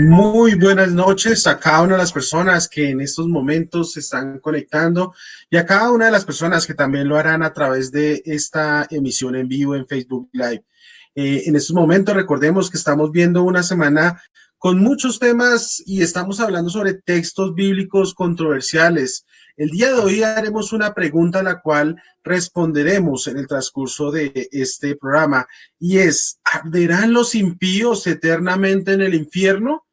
Muy buenas noches a cada una de las personas que en estos momentos se están conectando y a cada una de las personas que también lo harán a través de esta emisión en vivo en Facebook Live. En estos momentos recordemos que estamos viendo una semana con muchos temas y estamos hablando sobre textos bíblicos controversiales. El día de hoy haremos una pregunta a la cual responderemos en el transcurso de este programa y es, ¿arderán los impíos eternamente en el infierno?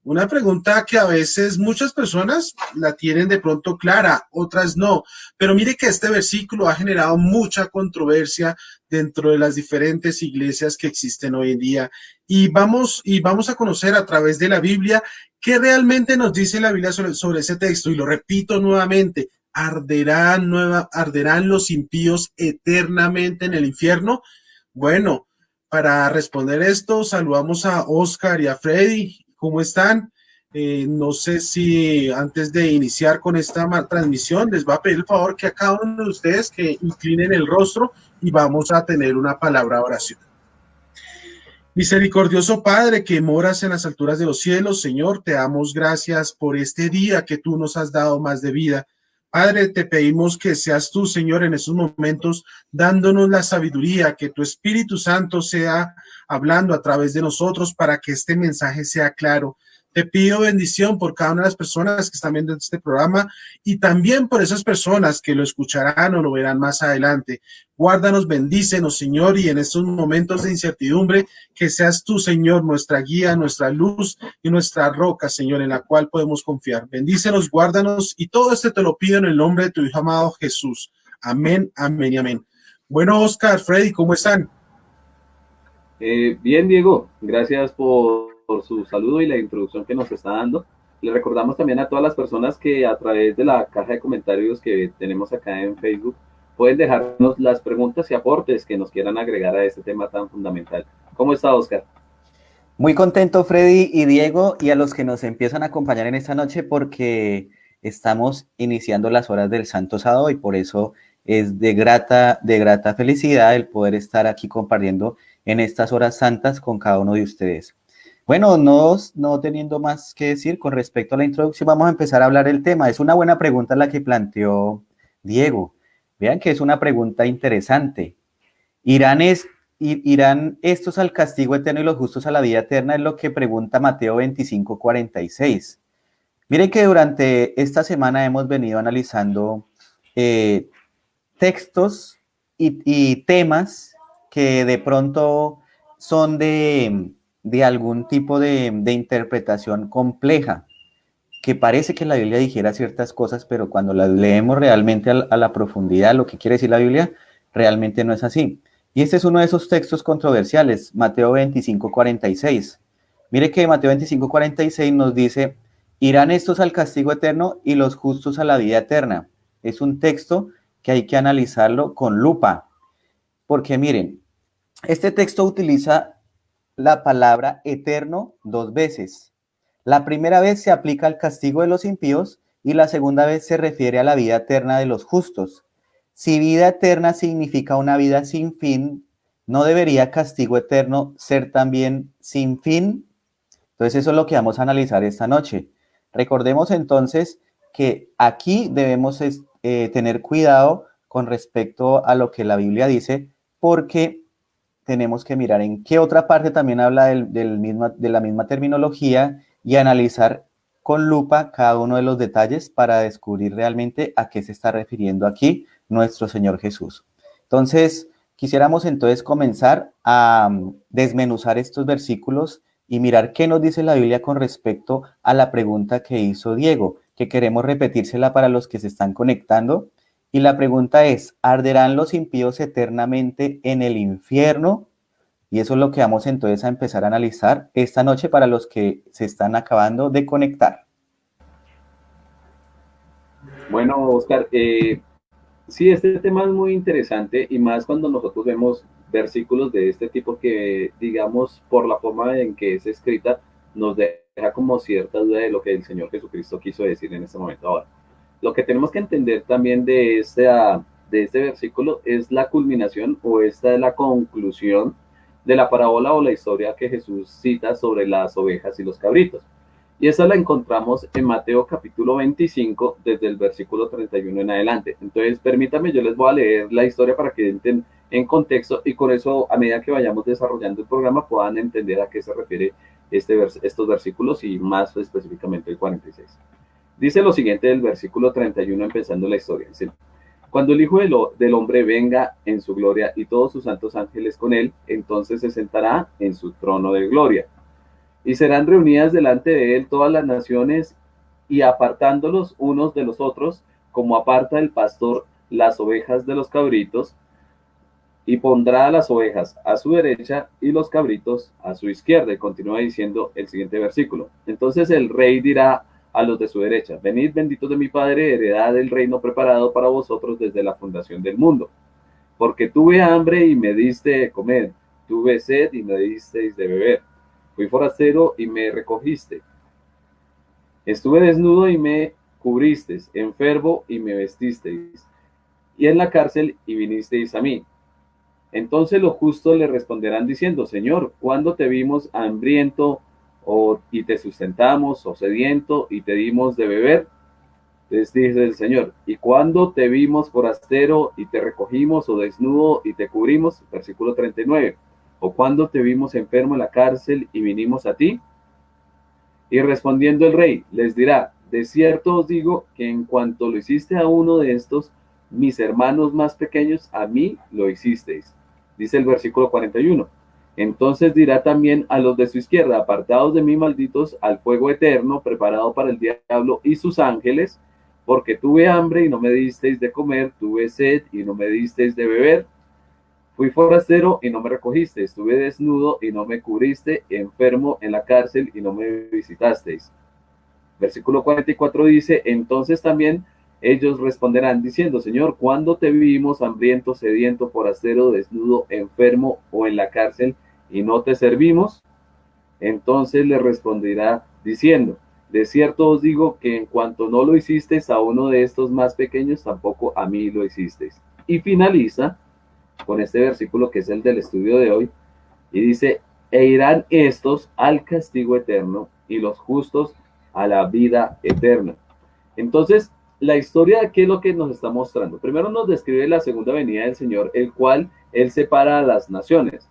Una pregunta que a veces muchas personas la tienen de pronto clara, otras no. Pero mire que este versículo ha generado mucha controversia dentro de las diferentes iglesias que existen hoy en día. Y vamos a conocer a través de la Biblia qué realmente nos dice la Biblia sobre ese texto. Y lo repito nuevamente, ¿arderán los impíos eternamente en el infierno? Bueno, para responder esto, saludamos a Oscar y a Freddy. ¿Cómo están? No sé si antes de iniciar con esta transmisión les va a pedir el favor que a cada uno de ustedes que inclinen el rostro y vamos a tener una palabra de oración. Misericordioso Padre que moras en las alturas de los cielos, Señor, te damos gracias por este día que tú nos has dado más de vida. Padre, te pedimos que seas tú, Señor, en estos momentos dándonos la sabiduría, que tu Espíritu Santo sea hablando a través de nosotros para que este mensaje sea claro. Te pido bendición por cada una de las personas que están viendo este programa y también por esas personas que lo escucharán o lo verán más adelante. Guárdanos, bendícenos, Señor, y en estos momentos de incertidumbre, que seas tú, Señor, nuestra guía, nuestra luz y nuestra roca, Señor, en la cual podemos confiar. Bendícenos, guárdanos y todo esto te lo pido en el nombre de tu Hijo amado Jesús. Amén, amén y amén. Bueno, Oscar, Freddy, ¿cómo están? Bien, Diego, gracias por su saludo y la introducción que nos está dando. Le recordamos también a todas las personas que a través de la caja de comentarios que tenemos acá en Facebook pueden dejarnos las preguntas y aportes que nos quieran agregar a este tema tan fundamental. ¿Cómo está, Oscar? Muy contento, Freddy y Diego, y a los que nos empiezan a acompañar en esta noche porque estamos iniciando las horas del Santo Sábado y por eso es de grata felicidad el poder estar aquí compartiendo en estas horas santas con cada uno de ustedes. Bueno, no teniendo más que decir con respecto a la introducción, vamos a empezar a hablar del tema. Es una buena pregunta la que planteó Diego. Vean que es una pregunta interesante. ¿Irán, ¿Irán estos al castigo eterno y los justos a la vida eterna? Es lo que pregunta Mateo 25:46. Miren que durante esta semana hemos venido analizando eh, textos y temas que de pronto son de algún tipo de interpretación compleja, que parece que la Biblia dijera ciertas cosas, pero cuando las leemos realmente a la profundidad, lo que quiere decir la Biblia, realmente no es así. Y este es uno de esos textos controversiales, Mateo 25:46. Mire que Mateo 25:46 nos dice, irán estos al castigo eterno y los justos a la vida eterna. Es un texto que hay que analizarlo con lupa, porque miren, este texto utiliza la palabra eterno dos veces. La primera vez se aplica al castigo de los impíos y la segunda vez se refiere a la vida eterna de los justos. Si vida eterna significa una vida sin fin, ¿no debería castigo eterno ser también sin fin? Entonces eso es lo que vamos a analizar esta noche. Recordemos entonces que aquí debemos tener cuidado con respecto a lo que la Biblia dice, porque tenemos que mirar en qué otra parte también habla de la misma terminología y analizar con lupa cada uno de los detalles para descubrir realmente a qué se está refiriendo aquí nuestro Señor Jesús. Entonces, quisiéramos entonces comenzar a desmenuzar estos versículos y mirar qué nos dice la Biblia con respecto a la pregunta que hizo Diego, que queremos repetírsela para los que se están conectando. Y la pregunta es, ¿arderán los impíos eternamente en el infierno? Y eso es lo que vamos entonces a empezar a analizar esta noche para los que se están acabando de conectar. Bueno, Oscar, sí, este tema es muy interesante y más cuando nosotros vemos versículos de este tipo que, digamos, por la forma en que es escrita, nos deja como cierta duda de lo que el Señor Jesucristo quiso decir en este momento. Ahora, lo que tenemos que entender también de este versículo es la culminación o esta es la conclusión de la parábola o la historia que Jesús cita sobre las ovejas y los cabritos. Y esa la encontramos en Mateo capítulo 25, desde el versículo 31 en adelante. Entonces, permítame, yo les voy a leer la historia para que entren en contexto y con eso, a medida que vayamos desarrollando el programa, puedan entender a qué se refiere estos versículos y más específicamente el 46. Dice lo siguiente del versículo 31, empezando la historia. Dice: cuando el Hijo del Hombre venga en su gloria y todos sus santos ángeles con él, entonces se sentará en su trono de gloria. Y serán reunidas delante de él todas las naciones, y apartándolos unos de los otros, como aparta el pastor las ovejas de los cabritos, y pondrá a las ovejas a su derecha y los cabritos a su izquierda. Y continúa diciendo el siguiente versículo. Entonces el rey dirá a los de su derecha: venid, benditos de mi Padre, heredad del reino preparado para vosotros desde la fundación del mundo. Porque tuve hambre y me diste de comer, tuve sed y me disteis de beber. Fui forastero y me recogiste. Estuve desnudo y me cubristeis, enfermo y me vestisteis, y en la cárcel y vinisteis a mí. Entonces los justos le responderán diciendo: Señor, ¿cuándo te vimos hambriento y te sustentamos, o sediento y te dimos de beber? Les dice el Señor: ¿y cuándo te vimos forastero y te recogimos, o desnudo y te cubrimos? Versículo 39. ¿O cuándo te vimos enfermo en la cárcel y vinimos a ti? Y respondiendo el rey, les dirá: de cierto os digo que en cuanto lo hiciste a uno de estos, mis hermanos más pequeños, a mí lo hicisteis. Dice el versículo 41. Entonces dirá también a los de su izquierda: apartados de mí, malditos, al fuego eterno, preparado para el diablo y sus ángeles, porque tuve hambre y no me disteis de comer, tuve sed y no me disteis de beber. Fui forastero y no me recogiste, estuve desnudo y no me cubriste, enfermo en la cárcel y no me visitasteis. Versículo 44 dice: entonces también ellos responderán diciendo: Señor, ¿cuándo te vimos hambriento, sediento, forastero, desnudo, enfermo o en la cárcel y no te servimos? Entonces le responderá diciendo: de cierto os digo que en cuanto no lo hicisteis a uno de estos más pequeños, tampoco a mí lo hicisteis. Y finaliza con este versículo que es el del estudio de hoy, y dice: e irán estos al castigo eterno y los justos a la vida eterna. Entonces, la historia, ¿qué es lo que nos está mostrando? Primero nos describe la segunda venida del Señor, el cual Él separa a las naciones.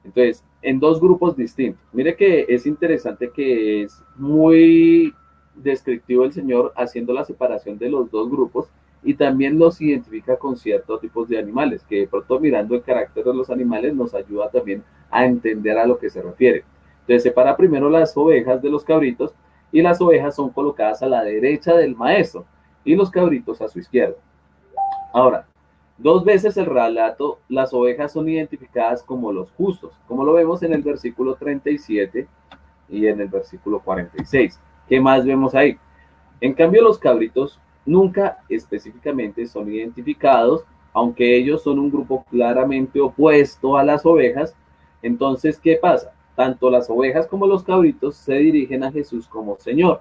Entonces, en dos grupos distintos. Mire que es interesante, que es muy descriptivo el Señor haciendo la separación de los dos grupos, y también los identifica con ciertos tipos de animales, que de pronto mirando el carácter de los animales nos ayuda también a entender a lo que se refiere. Entonces separa primero las ovejas de los cabritos, y las ovejas son colocadas a la derecha del maestro y los cabritos a su izquierda. Ahora, dos veces el relato, las ovejas son identificadas como los justos, como lo vemos en el versículo 37 y en el versículo 46. ¿Qué más vemos ahí? En cambio, los cabritos nunca específicamente son identificados, aunque ellos son un grupo claramente opuesto a las ovejas. Entonces, ¿qué pasa? Tanto las ovejas como los cabritos se dirigen a Jesús como Señor.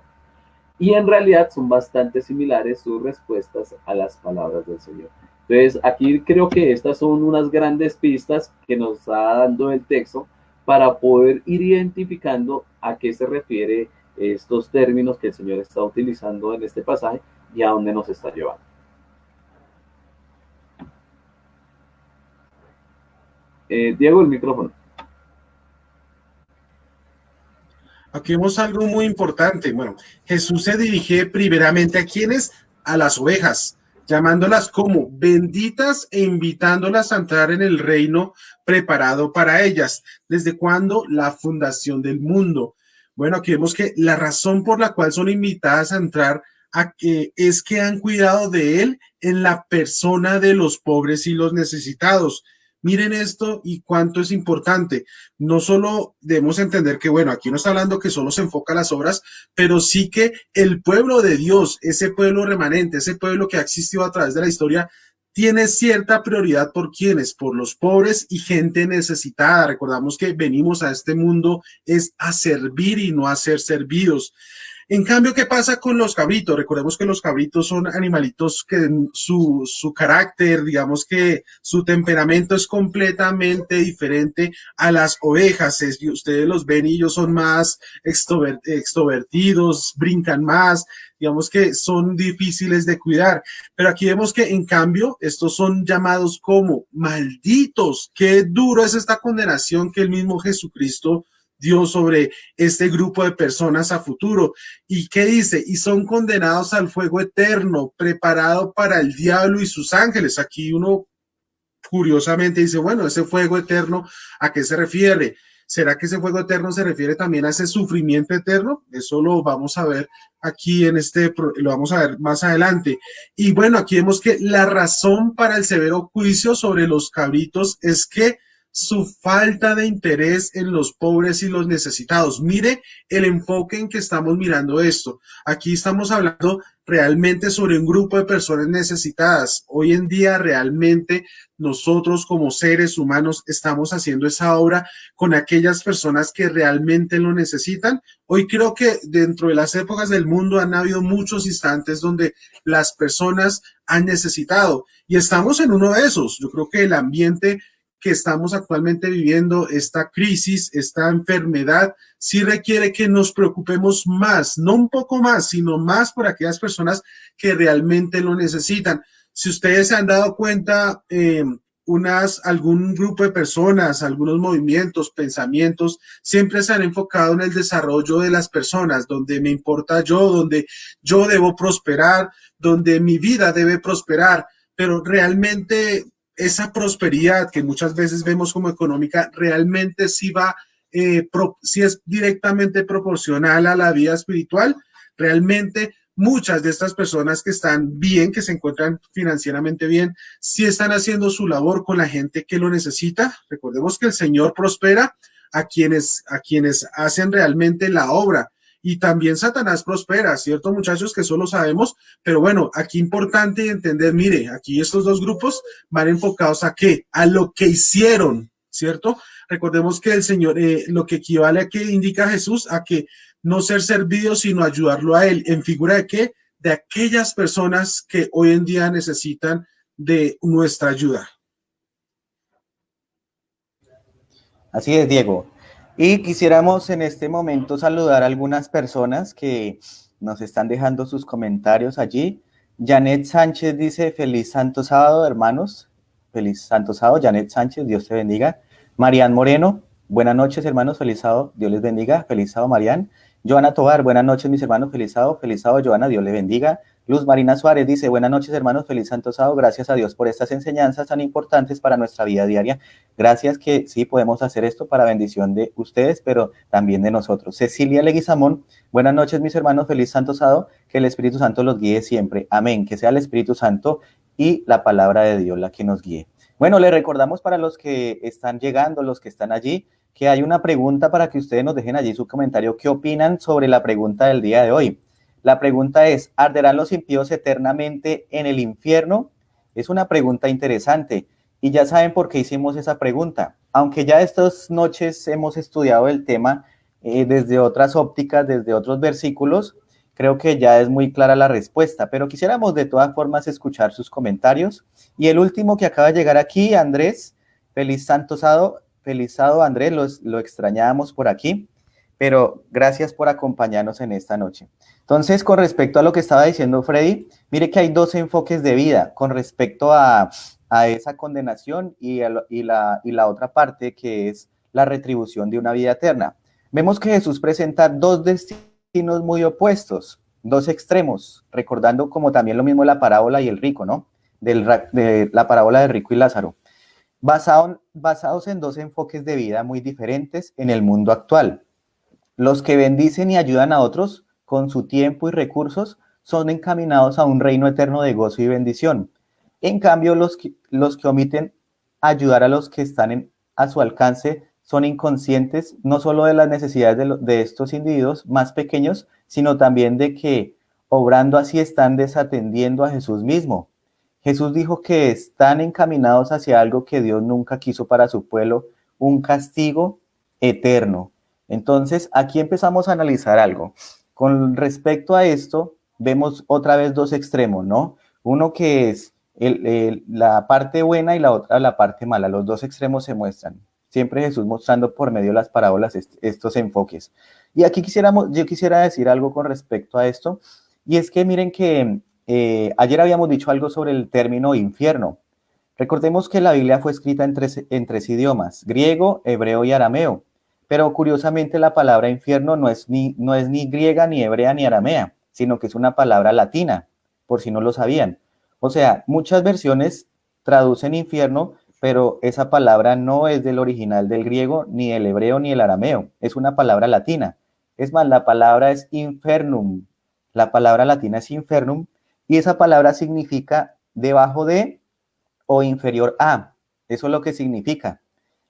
Y en realidad son bastante similares sus respuestas a las palabras del Señor. Entonces, aquí creo que estas son unas grandes pistas que nos está dando el texto para poder ir identificando a qué se refiere estos términos que el Señor está utilizando en este pasaje y a dónde nos está llevando. Diego, el micrófono. Aquí vemos algo muy importante. Bueno, Jesús se dirige primeramente a quienes, a las ovejas, llamándolas como benditas e invitándolas a entrar en el reino preparado para ellas. ¿Desde cuándo? La fundación del mundo. Bueno, aquí vemos que la razón por la cual son invitadas a entrar es que han cuidado de él en la persona de los pobres y los necesitados. Miren esto y cuánto es importante. No solo debemos entender que, bueno, aquí no está hablando que solo se enfoca a las obras, pero sí que el pueblo de Dios, ese pueblo remanente, ese pueblo que ha existido a través de la historia, tiene cierta prioridad por quienes, por los pobres y gente necesitada. Recordamos que venimos a este mundo es a servir y no a ser servidos. En cambio, ¿qué pasa con los cabritos? Recordemos que los cabritos son animalitos que su carácter, digamos que su temperamento es completamente diferente a las ovejas. Ustedes los ven y ellos son más extrovertidos, brincan más, digamos que son difíciles de cuidar. Pero aquí vemos que en cambio estos son llamados como malditos. Qué duro es esta condenación que el mismo Jesucristo dio sobre este grupo de personas a futuro. ¿Y qué dice? Y son condenados al fuego eterno, preparado para el diablo y sus ángeles. Aquí uno curiosamente dice, bueno, ese fuego eterno, ¿a qué se refiere? ¿Será que ese fuego eterno se refiere también a ese sufrimiento eterno? Eso lo vamos a ver aquí lo vamos a ver más adelante. Y bueno, aquí vemos que la razón para el severo juicio sobre los cabritos es que su falta de interés en los pobres y los necesitados. Mire el enfoque en que estamos mirando esto. Aquí estamos hablando realmente sobre un grupo de personas necesitadas. Hoy en día realmente nosotros como seres humanos estamos haciendo esa obra con aquellas personas que realmente lo necesitan. Hoy creo que dentro de las épocas del mundo han habido muchos instantes donde las personas han necesitado y estamos en uno de esos. Yo creo que el ambiente que estamos actualmente viviendo, esta crisis, esta enfermedad, sí requiere que nos preocupemos más, no un poco más, sino más por aquellas personas que realmente lo necesitan. Si ustedes se han dado cuenta, algún grupo de personas, algunos movimientos, pensamientos, siempre se han enfocado en el desarrollo de las personas, donde me importa yo, donde yo debo prosperar, donde mi vida debe prosperar, pero realmente esa prosperidad que muchas veces vemos como económica, realmente sí va, sí es directamente proporcional a la vida espiritual. Realmente muchas de estas personas que están bien, que se encuentran financieramente bien, sí están haciendo su labor con la gente que lo necesita. Recordemos que el Señor prospera a quienes hacen realmente la obra. Y también Satanás prospera, ¿cierto, muchachos? Que eso lo sabemos, pero bueno, aquí importante entender, mire, aquí estos dos grupos van enfocados a qué, a lo que hicieron, ¿cierto? Recordemos que el Señor, lo que equivale a que indica Jesús, a que no ser servido, sino ayudarlo a Él, en figura de qué, de aquellas personas que hoy en día necesitan de nuestra ayuda. Así es, Diego. Y quisiéramos en este momento saludar a algunas personas que nos están dejando sus comentarios allí. Janet Sánchez dice, feliz Santo Sábado, hermanos. Feliz Santo Sábado, Janet Sánchez, Dios te bendiga. Marian Moreno, buenas noches, hermanos, feliz sábado, Dios les bendiga. Feliz sábado, Marian. Joana Tobar, buenas noches, mis hermanos, feliz sábado, Joana, Dios le bendiga. Luz Marina Suárez dice, buenas noches, hermanos, feliz Santo Sábado, gracias a Dios por estas enseñanzas tan importantes para nuestra vida diaria. Gracias que sí podemos hacer esto para bendición de ustedes, pero también de nosotros. Cecilia Leguizamón, buenas noches, mis hermanos, feliz Santo Sábado, que el Espíritu Santo los guíe siempre. Amén, que sea el Espíritu Santo y la palabra de Dios la que nos guíe. Bueno, les recordamos para los que están llegando, los que están allí, que hay una pregunta para que ustedes nos dejen allí su comentario. ¿Qué opinan sobre la pregunta del día de hoy? La pregunta es, ¿arderán los impíos eternamente en el infierno? Es una pregunta interesante y ya saben por qué hicimos esa pregunta. Aunque ya estas noches hemos estudiado el tema desde otras ópticas, desde otros versículos, creo que ya es muy clara la respuesta, pero quisiéramos de todas formas escuchar sus comentarios. Y el último que acaba de llegar aquí, Andrés, feliz Santo Sábado, Andrés, lo extrañábamos por aquí, pero gracias por acompañarnos en esta noche. Entonces, con respecto a lo que estaba diciendo Freddy, mire que hay dos enfoques de vida con respecto a esa condenación y la otra parte que es la retribución de una vida eterna. Vemos que Jesús presenta dos destinos muy opuestos, dos extremos, recordando como también lo mismo la parábola y el rico, ¿no? De la parábola del rico y Lázaro. Basados en dos enfoques de vida muy diferentes en el mundo actual. Los que bendicen y ayudan a otros con su tiempo y recursos son encaminados a un reino eterno de gozo y bendición. En cambio, los que omiten ayudar a los que están a su alcance son inconscientes no solo de las necesidades de estos individuos más pequeños, sino también de que, obrando así, están desatendiendo a Jesús mismo. Jesús dijo que están encaminados hacia algo que Dios nunca quiso para su pueblo, un castigo eterno. Entonces, aquí empezamos a analizar algo. Con respecto a esto, vemos otra vez dos extremos, ¿no? Uno que es la parte buena y la otra la parte mala. Los dos extremos se muestran. Siempre Jesús mostrando por medio de las parábolas estos enfoques. Y aquí yo quisiera decir algo con respecto a esto, y es que miren que ayer habíamos dicho algo sobre el término infierno. Recordemos que la Biblia fue escrita en tres idiomas, griego, hebreo y arameo, pero curiosamente la palabra infierno no es ni griega, ni hebrea, ni aramea, sino que es una palabra latina, por si no lo sabían. O sea, muchas versiones traducen infierno, pero esa palabra no es del original del griego, ni el hebreo, ni el arameo, es una palabra latina. Es más, la palabra es infernum, la palabra latina es infernum, y esa palabra significa debajo de o inferior a. Eso es lo que significa.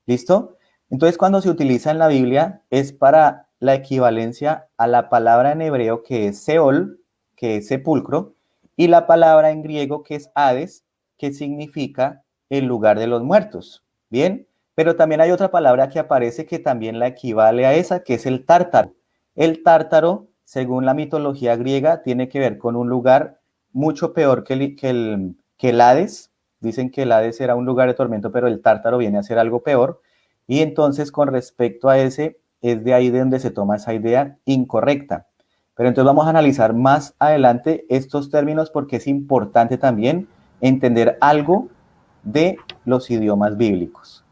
¿Listo? Entonces, cuando se utiliza en la Biblia es para la equivalencia a la palabra en hebreo que es Seol, que es sepulcro, y la palabra en griego que es Hades, que significa el lugar de los muertos. ¿Bien? Pero también hay otra palabra que aparece que también la equivale a esa, que es el tártaro. El tártaro, según la mitología griega, tiene que ver con un lugar mucho peor que el Hades. Dicen que el Hades era un lugar de tormento, pero el Tártaro viene a ser algo peor. Y entonces, con respecto a ese, es de ahí de donde se toma esa idea incorrecta. Pero entonces vamos a analizar más adelante estos términos porque es importante también entender algo de los idiomas bíblicos.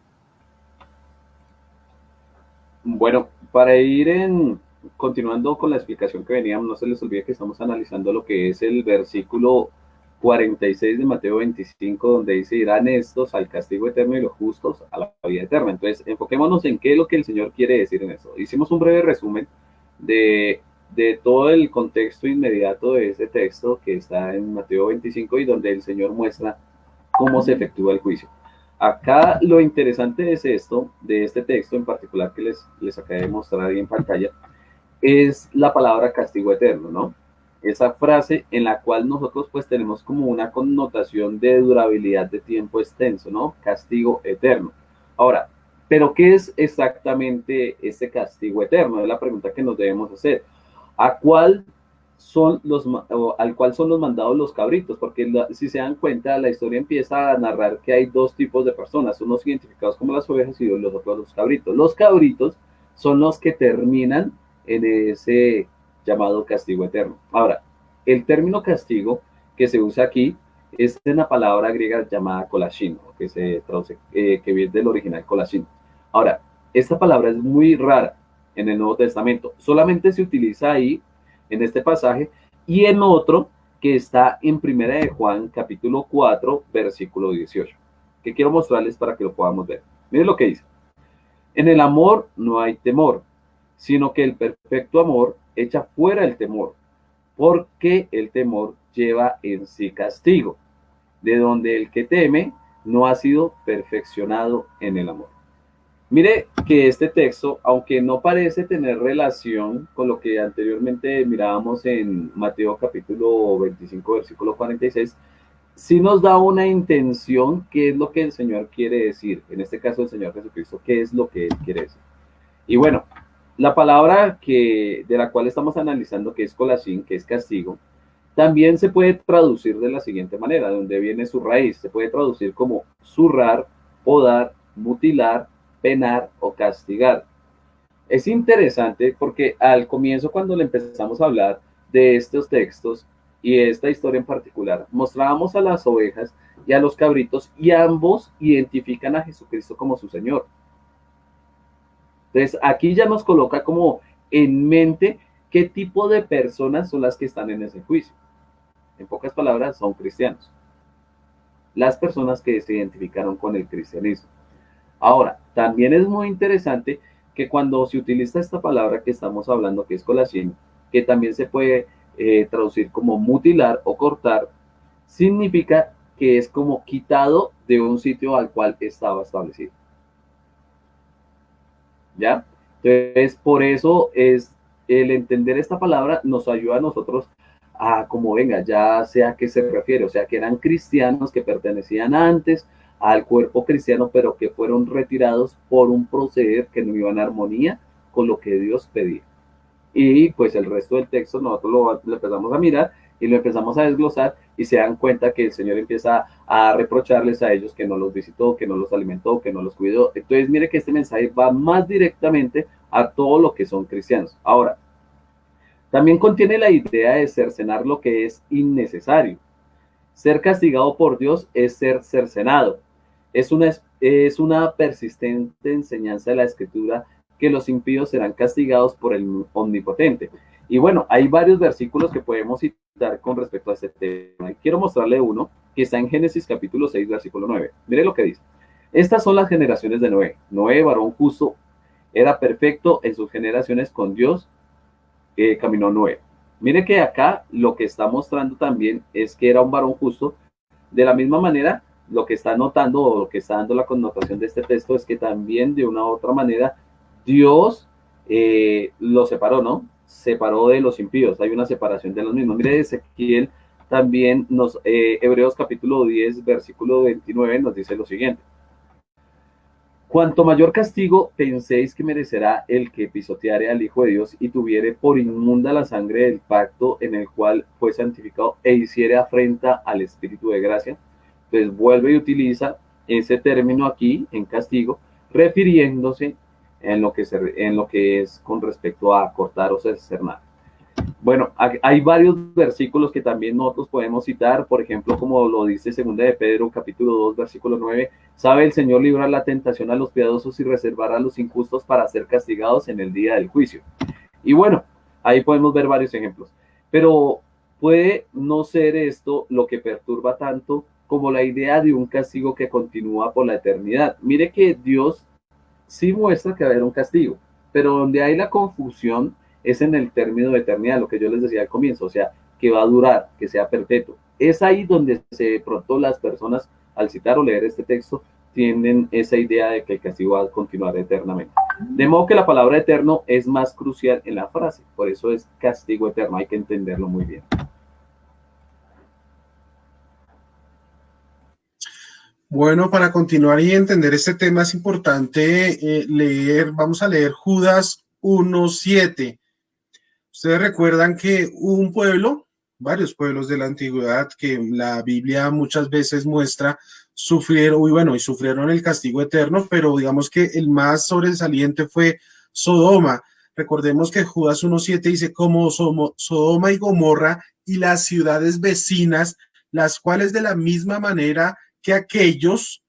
Bueno, para continuando con la explicación que veníamos, no se les olvide que estamos analizando lo que es el versículo 46 de Mateo 25, donde dice, irán estos al castigo eterno y los justos a la vida eterna. Entonces, enfoquémonos en qué es lo que el Señor quiere decir en eso. Hicimos un breve resumen de todo el contexto inmediato de ese texto que está en Mateo 25 y donde el Señor muestra cómo se efectúa el juicio. Acá lo interesante es esto, de este texto en particular que les acabé de mostrar ahí en pantalla, es la palabra castigo eterno, ¿no? Esa frase en la cual nosotros pues tenemos como una connotación de durabilidad de tiempo extenso, ¿no? Castigo eterno. Ahora, ¿pero qué es exactamente ese castigo eterno? Es la pregunta que nos debemos hacer. ¿A cuál al cual son los mandados los cabritos? Porque si se dan cuenta, la historia empieza a narrar que hay dos tipos de personas, unos identificados como las ovejas y los otros los cabritos. Los cabritos son los que terminan en ese llamado castigo eterno. Ahora, el término castigo que se usa aquí es una palabra griega llamada kolashin, que se traduce, que viene del original kolashin. Ahora, esta palabra es muy rara en el Nuevo Testamento, solamente se utiliza ahí en este pasaje y en otro que está en Primera de Juan, capítulo 4, versículo 18, que quiero mostrarles para que lo podamos ver. Miren lo que dice. En el amor no hay temor, sino que el perfecto amor echa fuera el temor, porque el temor lleva en sí castigo, de donde el que teme no ha sido perfeccionado en el amor. Mire que este texto, aunque no parece tener relación con lo que anteriormente mirábamos en Mateo capítulo 25, versículo 46, sí nos da una intención, qué es lo que el Señor quiere decir, en este caso el Señor Jesucristo, qué es lo que Él quiere decir. Y bueno, la palabra de la cual estamos analizando, que es kolashin, que es castigo, también se puede traducir de la siguiente manera, de donde viene su raíz, se puede traducir como zurrar, podar, mutilar, penar o castigar. Es interesante porque al comienzo, cuando le empezamos a hablar de estos textos y esta historia en particular, mostrábamos a las ovejas y a los cabritos y ambos identifican a Jesucristo como su Señor. Entonces, aquí ya nos coloca como en mente qué tipo de personas son las que están en ese juicio. En pocas palabras, son cristianos. Las personas que se identificaron con el cristianismo. Ahora, también es muy interesante que cuando se utiliza esta palabra que estamos hablando, que es kolashin, que también se puede traducir como mutilar o cortar, significa que es como quitado de un sitio al cual estaba establecido. ¿Ya? Entonces, por eso es el entender esta palabra nos ayuda a nosotros a como venga, ya sea a qué se refiere, o sea, que eran cristianos que pertenecían antes al cuerpo cristiano, pero que fueron retirados por un proceder que no iba en armonía con lo que Dios pedía. Y pues el resto del texto nosotros lo empezamos a mirar y lo empezamos a desglosar y se dan cuenta que el Señor empieza a reprocharles a ellos que no los visitó, que no los alimentó, que no los cuidó. Entonces mire que este mensaje va más directamente a todo lo que son cristianos. Ahora, también contiene la idea de cercenar lo que es innecesario. Ser castigado por Dios es ser cercenado. Es una persistente enseñanza de la Escritura que los impíos serán castigados por el Omnipotente. Y bueno, hay varios versículos que podemos citar con respecto a este tema. Y quiero mostrarle uno que está en Génesis capítulo 6, versículo 9. Mire lo que dice. Estas son las generaciones de Noé. Noé, varón justo, era perfecto en sus generaciones con Dios, caminó Noé. Mire que acá lo que está mostrando también es que era un varón justo. De la misma manera, lo que está notando o lo que está dando la connotación de este texto es que también de una u otra manera Dios lo separó, ¿no? Separó de los impíos. Hay una separación de los mismos. Mire, Ezequiel también Hebreos capítulo 10, versículo 29 nos dice lo siguiente. Cuanto mayor castigo penséis que merecerá el que pisoteare al Hijo de Dios y tuviere por inmunda la sangre del pacto en el cual fue santificado e hiciere afrenta al Espíritu de gracia. Entonces vuelve y utiliza ese término aquí en castigo, refiriéndose en lo que es con respecto a cortar o cercenar. Bueno, hay varios versículos que también nosotros podemos citar, por ejemplo, como lo dice 2 de Pedro, capítulo 2, versículo 9, sabe el Señor librar la tentación a los piadosos y reservar a los injustos para ser castigados en el día del juicio. Y bueno, ahí podemos ver varios ejemplos, pero puede no ser esto lo que perturba tanto como la idea de un castigo que continúa por la eternidad. Mire que Dios sí muestra que va a haber un castigo, pero donde hay la confusión es en el término de eternidad, lo que yo les decía al comienzo, o sea, que va a durar, que sea perpetuo. Es ahí donde de pronto las personas, al citar o leer este texto, tienen esa idea de que el castigo va a continuar eternamente. De modo que la palabra eterno es más crucial en la frase, por eso es castigo eterno, hay que entenderlo muy bien. Bueno, para continuar y entender este tema es importante vamos a leer Judas 1:7. Ustedes recuerdan que un pueblo, varios pueblos de la antigüedad que la Biblia muchas veces muestra, sufrieron el castigo eterno, pero digamos que el más sobresaliente fue Sodoma. Recordemos que Judas 1:7 dice, como Sodoma y Gomorra y las ciudades vecinas, las cuales de la misma manera que aquellos,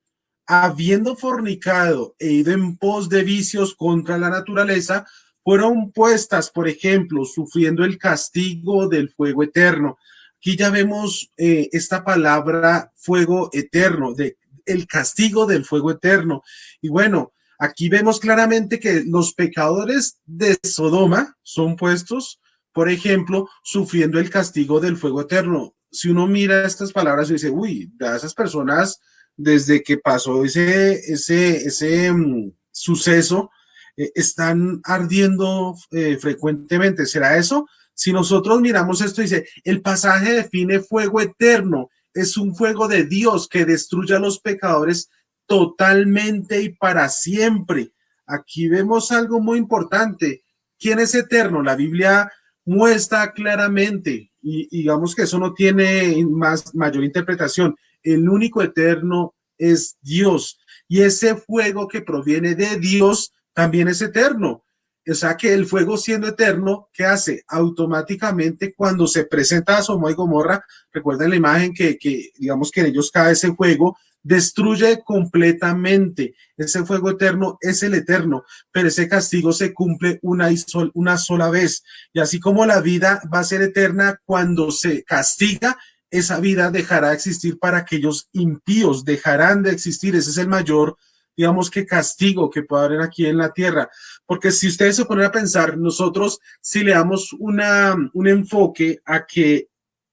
habiendo fornicado e ido en pos de vicios contra la naturaleza, fueron puestas, por ejemplo, sufriendo el castigo del fuego eterno. Aquí ya vemos esta palabra fuego eterno, el castigo del fuego eterno. Y bueno, aquí vemos claramente que los pecadores de Sodoma son puestos, por ejemplo, sufriendo el castigo del fuego eterno. Si uno mira estas palabras y dice, uy, a esas personas, desde que pasó ese suceso, están ardiendo frecuentemente. ¿Será eso? Si nosotros miramos esto, dice, el pasaje define fuego eterno. Es un fuego de Dios que destruye a los pecadores totalmente y para siempre. Aquí vemos algo muy importante. ¿Quién es eterno? La Biblia muestra claramente, y digamos que eso no tiene mayor interpretación. El único eterno es Dios. Y ese fuego que proviene de Dios también es eterno. O sea que el fuego siendo eterno, ¿qué hace? Automáticamente cuando se presenta a Sodoma y Gomorra, recuerden la imagen que digamos que en ellos cae ese fuego, destruye completamente. Ese fuego eterno es el eterno, pero ese castigo se cumple una sola vez. Y así como la vida va a ser eterna cuando se castiga, esa vida dejará de existir para aquellos impíos, dejarán de existir. Ese es el mayor, digamos, que castigo que puede haber aquí en la tierra. Porque si ustedes se ponen a pensar, nosotros si le damos un enfoque a que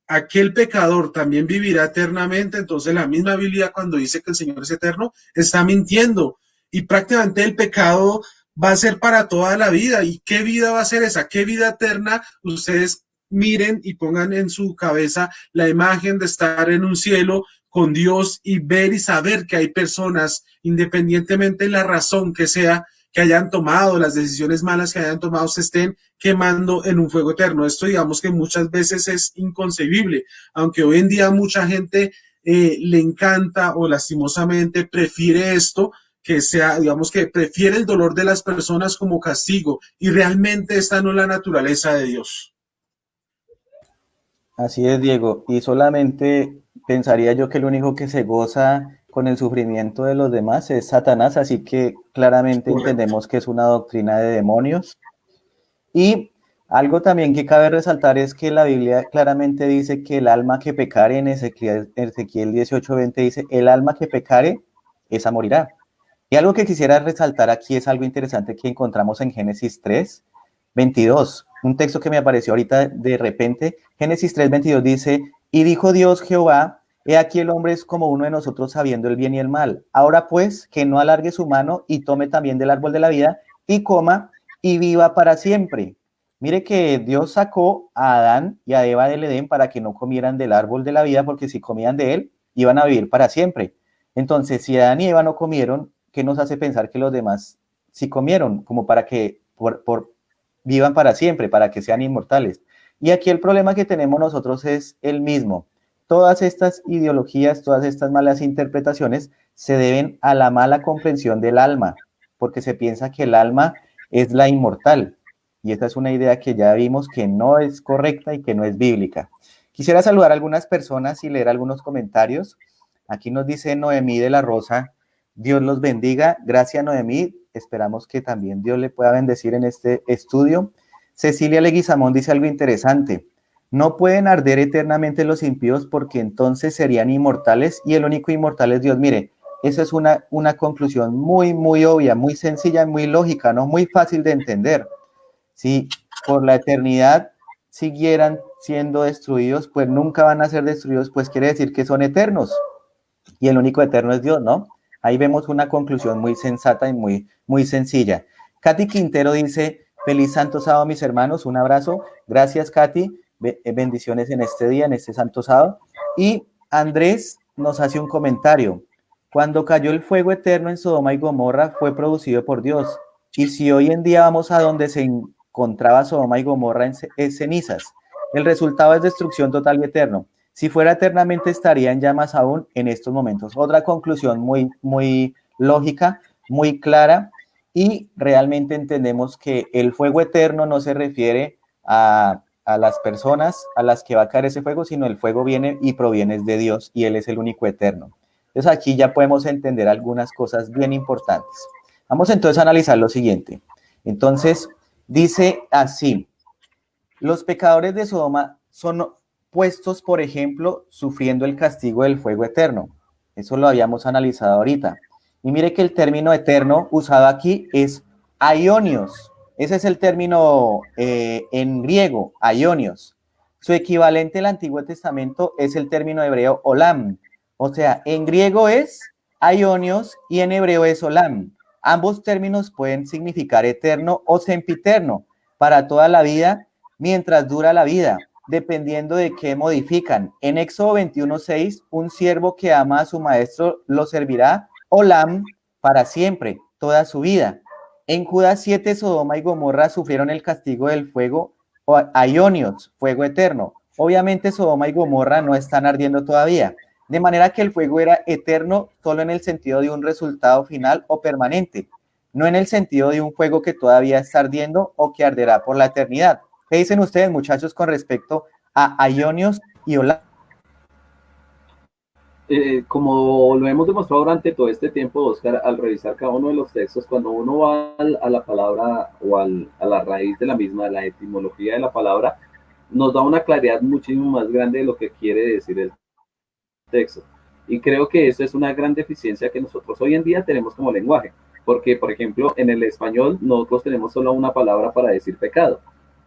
aquel pecador también vivirá eternamente, entonces la misma Biblia cuando dice que el Señor es eterno, está mintiendo. Y prácticamente el pecado va a ser para toda la vida. ¿Y qué vida va a ser esa? ¿Qué vida eterna? Ustedes miren y pongan en su cabeza la imagen de estar en un cielo con Dios y ver y saber que hay personas, independientemente de la razón que sea, que hayan tomado, las decisiones malas que hayan tomado, se estén quemando en un fuego eterno. Esto digamos que muchas veces es inconcebible, aunque hoy en día mucha gente le encanta o lastimosamente prefiere esto, que sea, digamos que prefiere el dolor de las personas como castigo, y realmente esta no es la naturaleza de Dios. Así es, Diego. Y solamente pensaría yo que el único que se goza con el sufrimiento de los demás es Satanás, así que claramente Correcto. entendemos que es una doctrina de demonios. Y algo también que cabe resaltar es que la Biblia claramente dice que el alma que pecare, en Ezequiel 18:20 dice, el alma que pecare, esa morirá. Y algo que quisiera resaltar aquí es algo interesante que encontramos en Génesis 3:22, un texto que me apareció ahorita de repente. Génesis 3:22 dice, y dijo Dios Jehová, he aquí el hombre es como uno de nosotros sabiendo el bien y el mal. Ahora pues, que no alargue su mano y tome también del árbol de la vida y coma y viva para siempre. Mire que Dios sacó a Adán y a Eva del Edén para que no comieran del árbol de la vida, porque si comían de él, iban a vivir para siempre. Entonces, si Adán y Eva no comieron, ¿qué nos hace pensar que los demás sí comieron? Como para que vivan para siempre, para que sean inmortales. Y aquí el problema que tenemos nosotros es el mismo. Todas estas ideologías, todas estas malas interpretaciones se deben a la mala comprensión del alma, porque se piensa que el alma es la inmortal. Y esta es una idea que ya vimos que no es correcta y que no es bíblica. Quisiera saludar a algunas personas y leer algunos comentarios. Aquí nos dice Noemí de la Rosa, Dios los bendiga. Gracias, Noemí. Esperamos que también Dios le pueda bendecir en este estudio. Cecilia Leguizamón dice algo interesante. No pueden arder eternamente los impíos porque entonces serían inmortales y el único inmortal es Dios. Mire, esa es una conclusión muy, muy obvia, muy sencilla, muy lógica, ¿no? Muy fácil de entender. Si por la eternidad siguieran siendo destruidos, pues nunca van a ser destruidos, pues quiere decir que son eternos y el único eterno es Dios, ¿no? Ahí vemos una conclusión muy sensata y muy, muy sencilla. Katy Quintero dice, feliz santo sábado, mis hermanos, un abrazo. Gracias, Katy. Bendiciones en este día, en este santo sábado. Y Andrés nos hace un comentario. Cuando cayó el fuego eterno en Sodoma y Gomorra, fue producido por Dios. Y si hoy en día vamos a donde se encontraba Sodoma y Gomorra en cenizas, el resultado es destrucción total y eterno. Si fuera eternamente, estaría en llamas aún en estos momentos. Otra conclusión muy, muy lógica, muy clara, y realmente entendemos que el fuego eterno no se refiere a las personas a las que va a caer ese fuego, sino el fuego viene y proviene de Dios y Él es el único eterno. Entonces aquí ya podemos entender algunas cosas bien importantes. Vamos entonces a analizar lo siguiente. Entonces, dice así, los pecadores de Sodoma son puestos, por ejemplo, sufriendo el castigo del fuego eterno. Eso lo habíamos analizado ahorita. Y mire que el término eterno usado aquí es aionios. Ese es el término en griego, aionios. Su equivalente en el Antiguo Testamento es el término hebreo olam. O sea, en griego es aionios y en hebreo es olam. Ambos términos pueden significar eterno o sempiterno, para toda la vida, mientras dura la vida, dependiendo de qué modifican. En Éxodo 21:6, un siervo que ama a su maestro lo servirá olam para siempre, toda su vida. En Judas 7, Sodoma y Gomorra sufrieron el castigo del fuego aionios, fuego eterno. Obviamente Sodoma y Gomorra no están ardiendo todavía, de manera que el fuego era eterno solo en el sentido de un resultado final o permanente, no en el sentido de un fuego que todavía está ardiendo o que arderá por la eternidad. ¿Qué dicen ustedes, muchachos, con respecto a Ionios y Olam? Como lo hemos demostrado durante todo este tiempo, Oscar, al revisar cada uno de los textos, cuando uno va a la palabra o a la raíz de la misma, la etimología de la palabra, nos da una claridad muchísimo más grande de lo que quiere decir el texto. Y creo que eso es una gran deficiencia que nosotros hoy en día tenemos como lenguaje, porque, por ejemplo, en el español nosotros tenemos solo una palabra para decir pecado,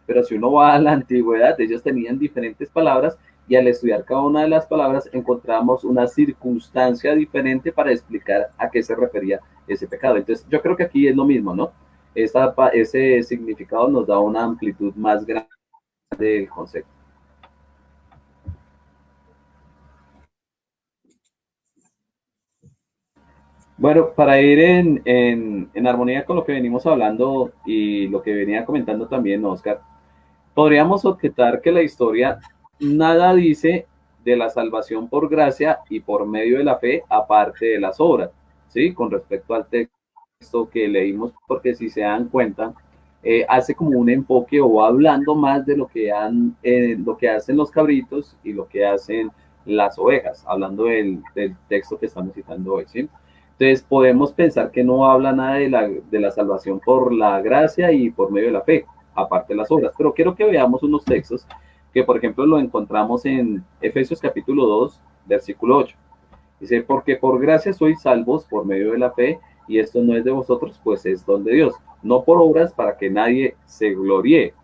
pero si uno va a la antigüedad, ellos tenían diferentes palabras y al estudiar cada una de las palabras encontramos una circunstancia diferente para explicar a qué se refería ese pecado. Entonces, yo creo que aquí es lo mismo, ¿no? Ese significado nos da una amplitud más grande del concepto. Bueno, para ir en armonía con lo que venimos hablando y lo que venía comentando también Oscar, podríamos objetar que la historia nada dice de la salvación por gracia y por medio de la fe, aparte de las obras, ¿sí? Con respecto al texto que leímos, porque si se dan cuenta, hace como un enfoque o va hablando más de lo que hacen los cabritos y lo que hacen las ovejas, hablando del texto que estamos citando hoy, ¿sí? Entonces podemos pensar que no habla nada de la salvación por la gracia y por medio de la fe, aparte de las obras. Pero quiero que veamos unos textos que, por ejemplo, lo encontramos en Efesios capítulo 2, versículo 8. Dice, porque por gracia sois salvos por medio de la fe, y esto no es de vosotros, pues es don de Dios, no por obras para que nadie se gloríe.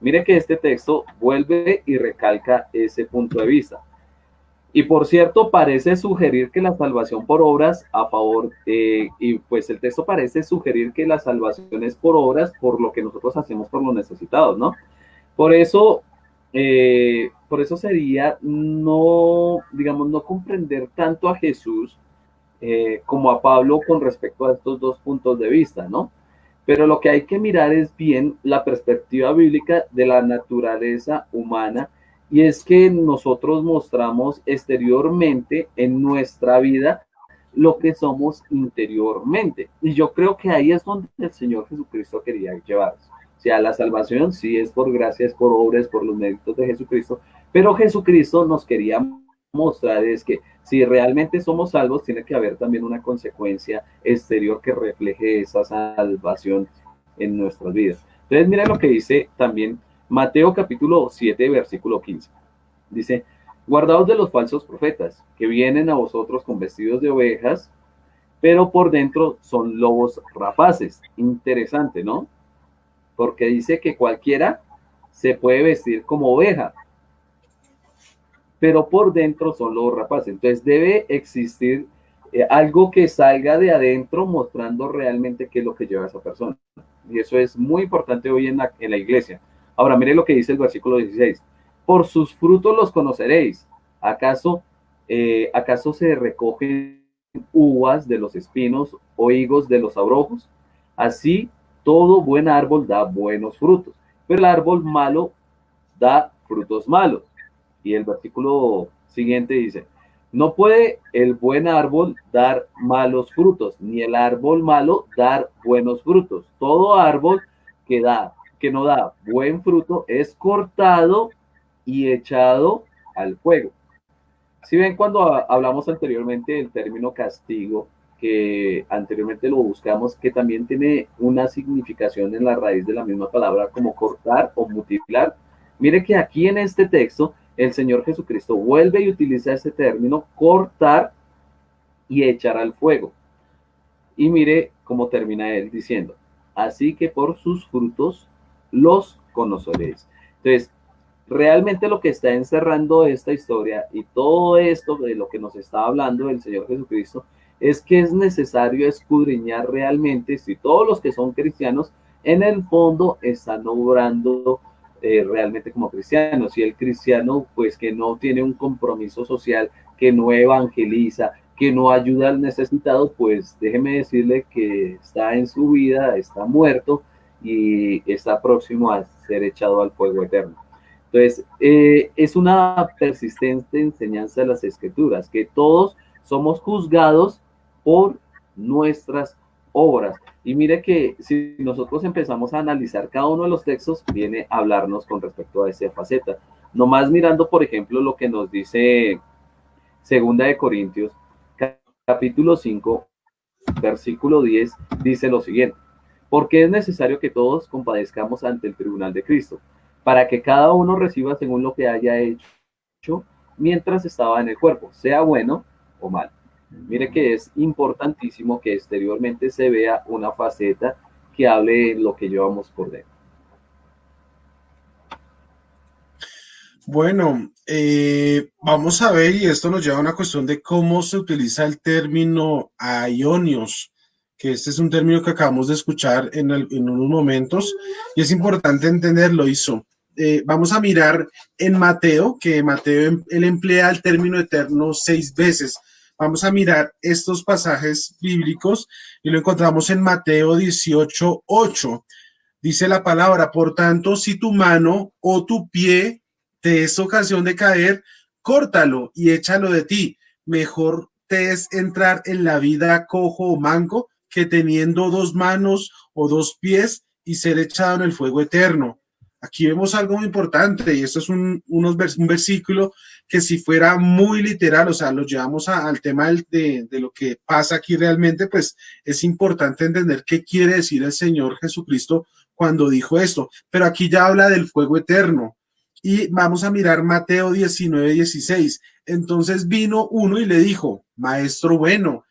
Mire que este texto vuelve y recalca ese punto de vista. Y por cierto, parece sugerir que la salvación por obras a favor, y pues el texto parece sugerir que la salvación es por obras, por lo que nosotros hacemos por los necesitados, ¿no? Por eso sería no, digamos, no comprender tanto a Jesús como a Pablo con respecto a estos dos puntos de vista, ¿no? Pero lo que hay que mirar es bien la perspectiva bíblica de la naturaleza humana, y es que nosotros mostramos exteriormente en nuestra vida lo que somos interiormente. Y yo creo que ahí es donde el Señor Jesucristo quería llevarnos. O sea, la salvación sí es por gracia, es por obras, por los méritos de Jesucristo, pero Jesucristo nos quería mostrar es que si realmente somos salvos, tiene que haber también una consecuencia exterior que refleje esa salvación en nuestras vidas. Entonces, mira lo que dice también Mateo capítulo 7, versículo 15. Dice, guardaos de los falsos profetas, que vienen a vosotros con vestidos de ovejas, pero por dentro son lobos rapaces. Interesante, ¿no? Porque dice que cualquiera se puede vestir como oveja, pero por dentro son los rapaces. Entonces debe existir algo que salga de adentro mostrando realmente qué es lo que lleva a esa persona. Y eso es muy importante hoy en la iglesia. Ahora, mire lo que dice el versículo 16. Por sus frutos los conoceréis. ¿Acaso se recogen uvas de los espinos o higos de los abrojos? Así, todo buen árbol da buenos frutos, pero el árbol malo da frutos malos. Y el versículo siguiente dice, no puede el buen árbol dar malos frutos, ni el árbol malo dar buenos frutos. Todo árbol que no da buen fruto es cortado y echado al fuego. Si ven, cuando hablamos anteriormente del término castigo, que anteriormente lo buscamos, que también tiene una significación en la raíz de la misma palabra como cortar o mutilar. Mire que aquí en este texto el Señor Jesucristo vuelve y utiliza ese término, cortar y echar al fuego. Y mire cómo termina él diciendo, así que por sus frutos los conoceréis. Entonces, realmente lo que está encerrando esta historia y todo esto de lo que nos está hablando el Señor Jesucristo es que es necesario escudriñar realmente si todos los que son cristianos en el fondo están obrando realmente como cristianos, y el cristiano pues que no tiene un compromiso social, que no evangeliza, que no ayuda al necesitado, pues déjeme decirle que está en su vida, está muerto y está próximo a ser echado al fuego eterno. Entonces, es una persistente enseñanza de las Escrituras, que todos somos juzgados por nuestras obras. Y mire que si nosotros empezamos a analizar cada uno de los textos, viene a hablarnos con respecto a esa faceta. Nomás mirando, por ejemplo, lo que nos dice Segunda de Corintios, capítulo 5, versículo 10, dice lo siguiente. Porque es necesario que todos compadezcamos ante el tribunal de Cristo, para que cada uno reciba según lo que haya hecho mientras estaba en el cuerpo, sea bueno o mal. Mire que es importantísimo que exteriormente se vea una faceta que hable de lo que llevamos por dentro. Bueno, vamos a ver, y esto nos lleva a una cuestión de cómo se utiliza el término aionios, que este es un término que acabamos de escuchar en unos momentos, y es importante entenderlo. Vamos a mirar en Mateo, que Mateo él emplea el término eterno 6 veces, Vamos a mirar estos pasajes bíblicos y lo encontramos en Mateo 18:8. Dice la palabra, por tanto, si tu mano o tu pie te es ocasión de caer, córtalo y échalo de ti. Mejor te es entrar en la vida cojo o manco que teniendo dos manos o dos pies y ser echado en el fuego eterno. Aquí vemos algo muy importante y esto es un versículo que si fuera muy literal, o sea, lo llevamos al tema de lo que pasa aquí realmente, pues es importante entender qué quiere decir el Señor Jesucristo cuando dijo esto. Pero aquí ya habla del fuego eterno. Y vamos a mirar Mateo 19:16. Entonces vino uno y le dijo, maestro bueno,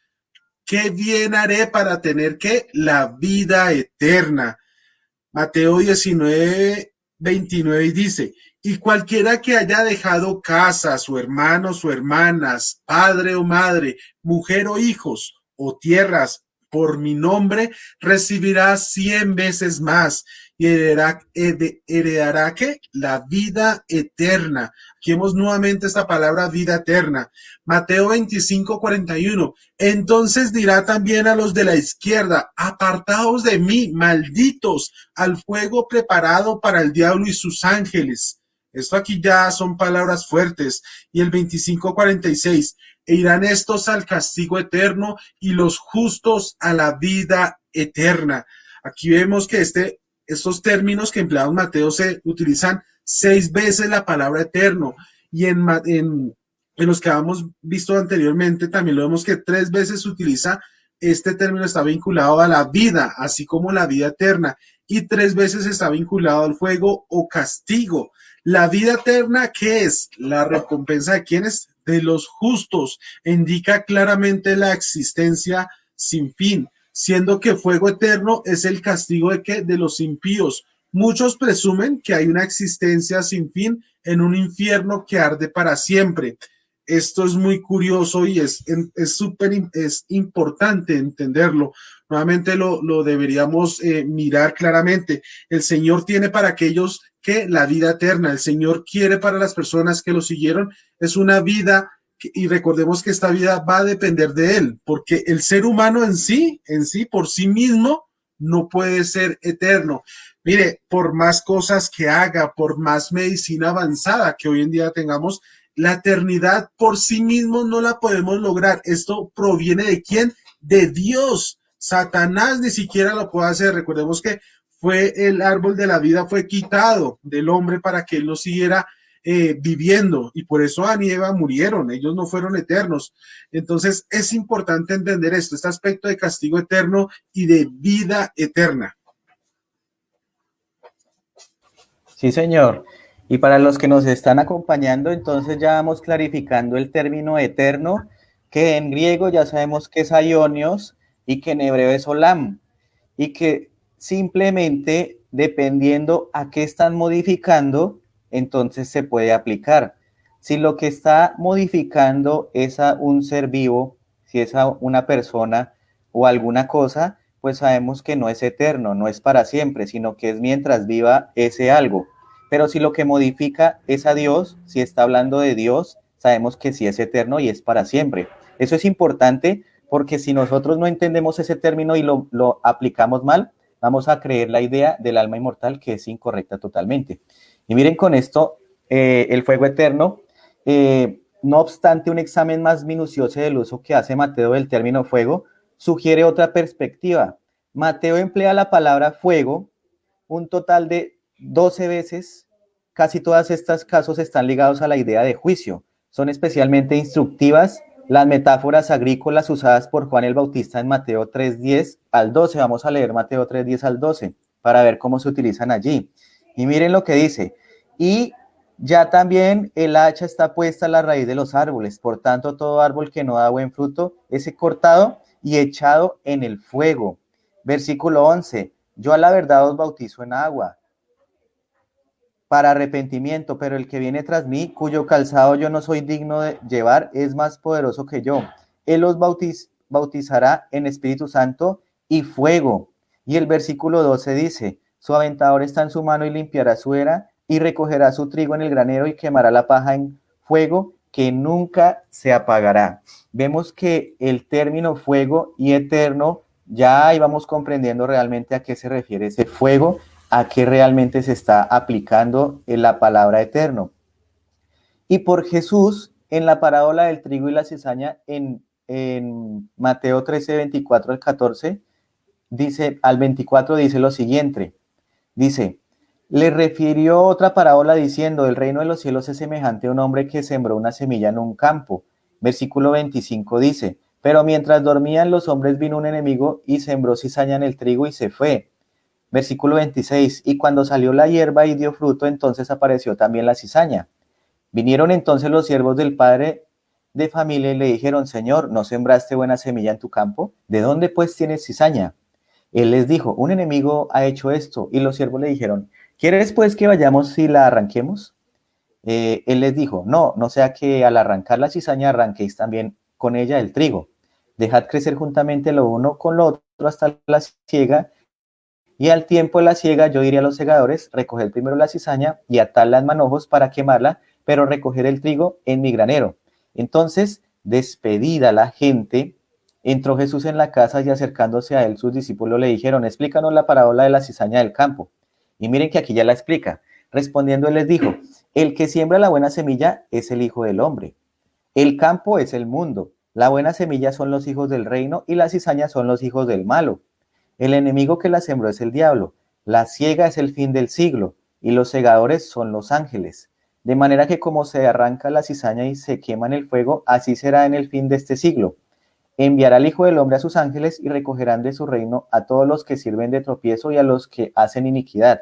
¿qué bien haré para tener que la vida eterna? Mateo 19:29 dice, y cualquiera que haya dejado casa, su hermano, su hermanas, padre o madre, mujer o hijos, o tierras, por mi nombre, recibirá 100 veces más y heredará ¿qué? La vida eterna. Aquí vemos nuevamente esta palabra vida eterna. Mateo 25:41. Entonces dirá también a los de la izquierda, apartaos de mí, malditos, al fuego preparado para el diablo y sus ángeles. Esto aquí ya son palabras fuertes. Y el 25:46, e irán estos al castigo eterno y los justos a la vida eterna. Aquí vemos que estos términos que empleamos Mateo se utilizan 6 veces la palabra eterno. Y en los que habíamos visto anteriormente, también lo vemos que 3 veces se utiliza este término, está vinculado a la vida, así como la vida eterna, y 3 veces está vinculado al fuego o castigo. La vida eterna, ¿qué es? La recompensa de quienes, de los justos, indica claramente la existencia sin fin, siendo que fuego eterno es el castigo de qué? De los impíos. Muchos presumen que hay una existencia sin fin en un infierno que arde para siempre. Esto es muy curioso y es importante entenderlo. Nuevamente lo deberíamos mirar claramente. El Señor tiene para aquellos que la vida eterna, el Señor quiere para las personas que lo siguieron, es una vida y recordemos que esta vida va a depender de Él, porque el ser humano en sí, por sí mismo, no puede ser eterno. Mire, por más cosas que haga, por más medicina avanzada que hoy en día tengamos, la eternidad por sí mismo no la podemos lograr. Esto proviene de quién? De Dios. Satanás ni siquiera lo puede hacer. Recordemos que fue el árbol de la vida, fue quitado del hombre para que él no siguiera viviendo. Y por eso Adán y Eva murieron. Ellos no fueron eternos. Entonces es importante entender esto, este aspecto de castigo eterno y de vida eterna. Sí, señor. Y para los que nos están acompañando, entonces ya vamos clarificando el término eterno, que en griego ya sabemos que es aionios y que en hebreo es olam, y que simplemente dependiendo a qué están modificando, entonces se puede aplicar. Si lo que está modificando es a un ser vivo, si es a una persona o alguna cosa, pues sabemos que no es eterno, no es para siempre, sino que es mientras viva ese algo. Pero si lo que modifica es a Dios, si está hablando de Dios, sabemos que sí es eterno y es para siempre. Eso es importante porque si nosotros no entendemos ese término y lo aplicamos mal, vamos a creer la idea del alma inmortal que es incorrecta totalmente. Y miren con esto, el fuego eterno, no obstante un examen más minucioso del uso que hace Mateo del término fuego, sugiere otra perspectiva. Mateo emplea la palabra fuego un total de 12 veces. Casi todos estos casos están ligados a la idea de juicio. Son especialmente instructivas las metáforas agrícolas usadas por Juan el Bautista en Mateo 3:10 al 12. Vamos a leer Mateo 3:10 al 12 para ver cómo se utilizan allí. Y miren lo que dice. Y ya también el hacha está puesta a la raíz de los árboles. Por tanto, todo árbol que no da buen fruto es cortado y echado en el fuego. Versículo 11. Yo a la verdad os bautizo en agua para arrepentimiento, pero el que viene tras mí, cuyo calzado yo no soy digno de llevar, es más poderoso que yo. Él os bautizará en Espíritu Santo y fuego. Y el versículo 12 dice, su aventador está en su mano y limpiará su era y recogerá su trigo en el granero y quemará la paja en fuego que nunca se apagará. Vemos que el término fuego y eterno, ya ahí vamos comprendiendo realmente a qué se refiere ese fuego, a qué realmente se está aplicando en la palabra eterno. Y por Jesús, en la parábola del trigo y la cizaña, en Mateo 13, 24 al 14, dice, al 24 dice lo siguiente, dice, le refirió otra parábola diciendo, el reino de los cielos es semejante a un hombre que sembró una semilla en un campo. Versículo 25 dice, pero mientras dormían los hombres vino un enemigo y sembró cizaña en el trigo y se fue. Versículo 26, y cuando salió la hierba y dio fruto, entonces apareció también la cizaña. Vinieron entonces los siervos del padre de familia y le dijeron, Señor, ¿no sembraste buena semilla en tu campo? ¿De dónde pues tienes cizaña? Él les dijo, un enemigo ha hecho esto. Y los siervos le dijeron, ¿quieres pues que vayamos y la arranquemos? Él les dijo, no, no sea que al arrancar la cizaña arranquéis también con ella el trigo. Dejad crecer juntamente lo uno con lo otro hasta la siega, y al tiempo de la siega yo diré a los segadores, recoged primero la cizaña y atadla en manojos para quemarla, pero recoger el trigo en mi granero. Entonces, despedida la gente, entró Jesús en la casa y acercándose a él sus discípulos le dijeron, explícanos la parábola de la cizaña del campo. Y miren que aquí ya la explica. Respondiendo él les dijo, el que siembra la buena semilla es el Hijo del Hombre. El campo es el mundo. La buena semilla son los hijos del reino y la cizaña son los hijos del malo. El enemigo que la sembró es el diablo. La siega es el fin del siglo y los segadores son los ángeles. De manera que como se arranca la cizaña y se quema en el fuego, así será en el fin de este siglo. Enviará el Hijo del Hombre a sus ángeles y recogerán de su reino a todos los que sirven de tropiezo y a los que hacen iniquidad,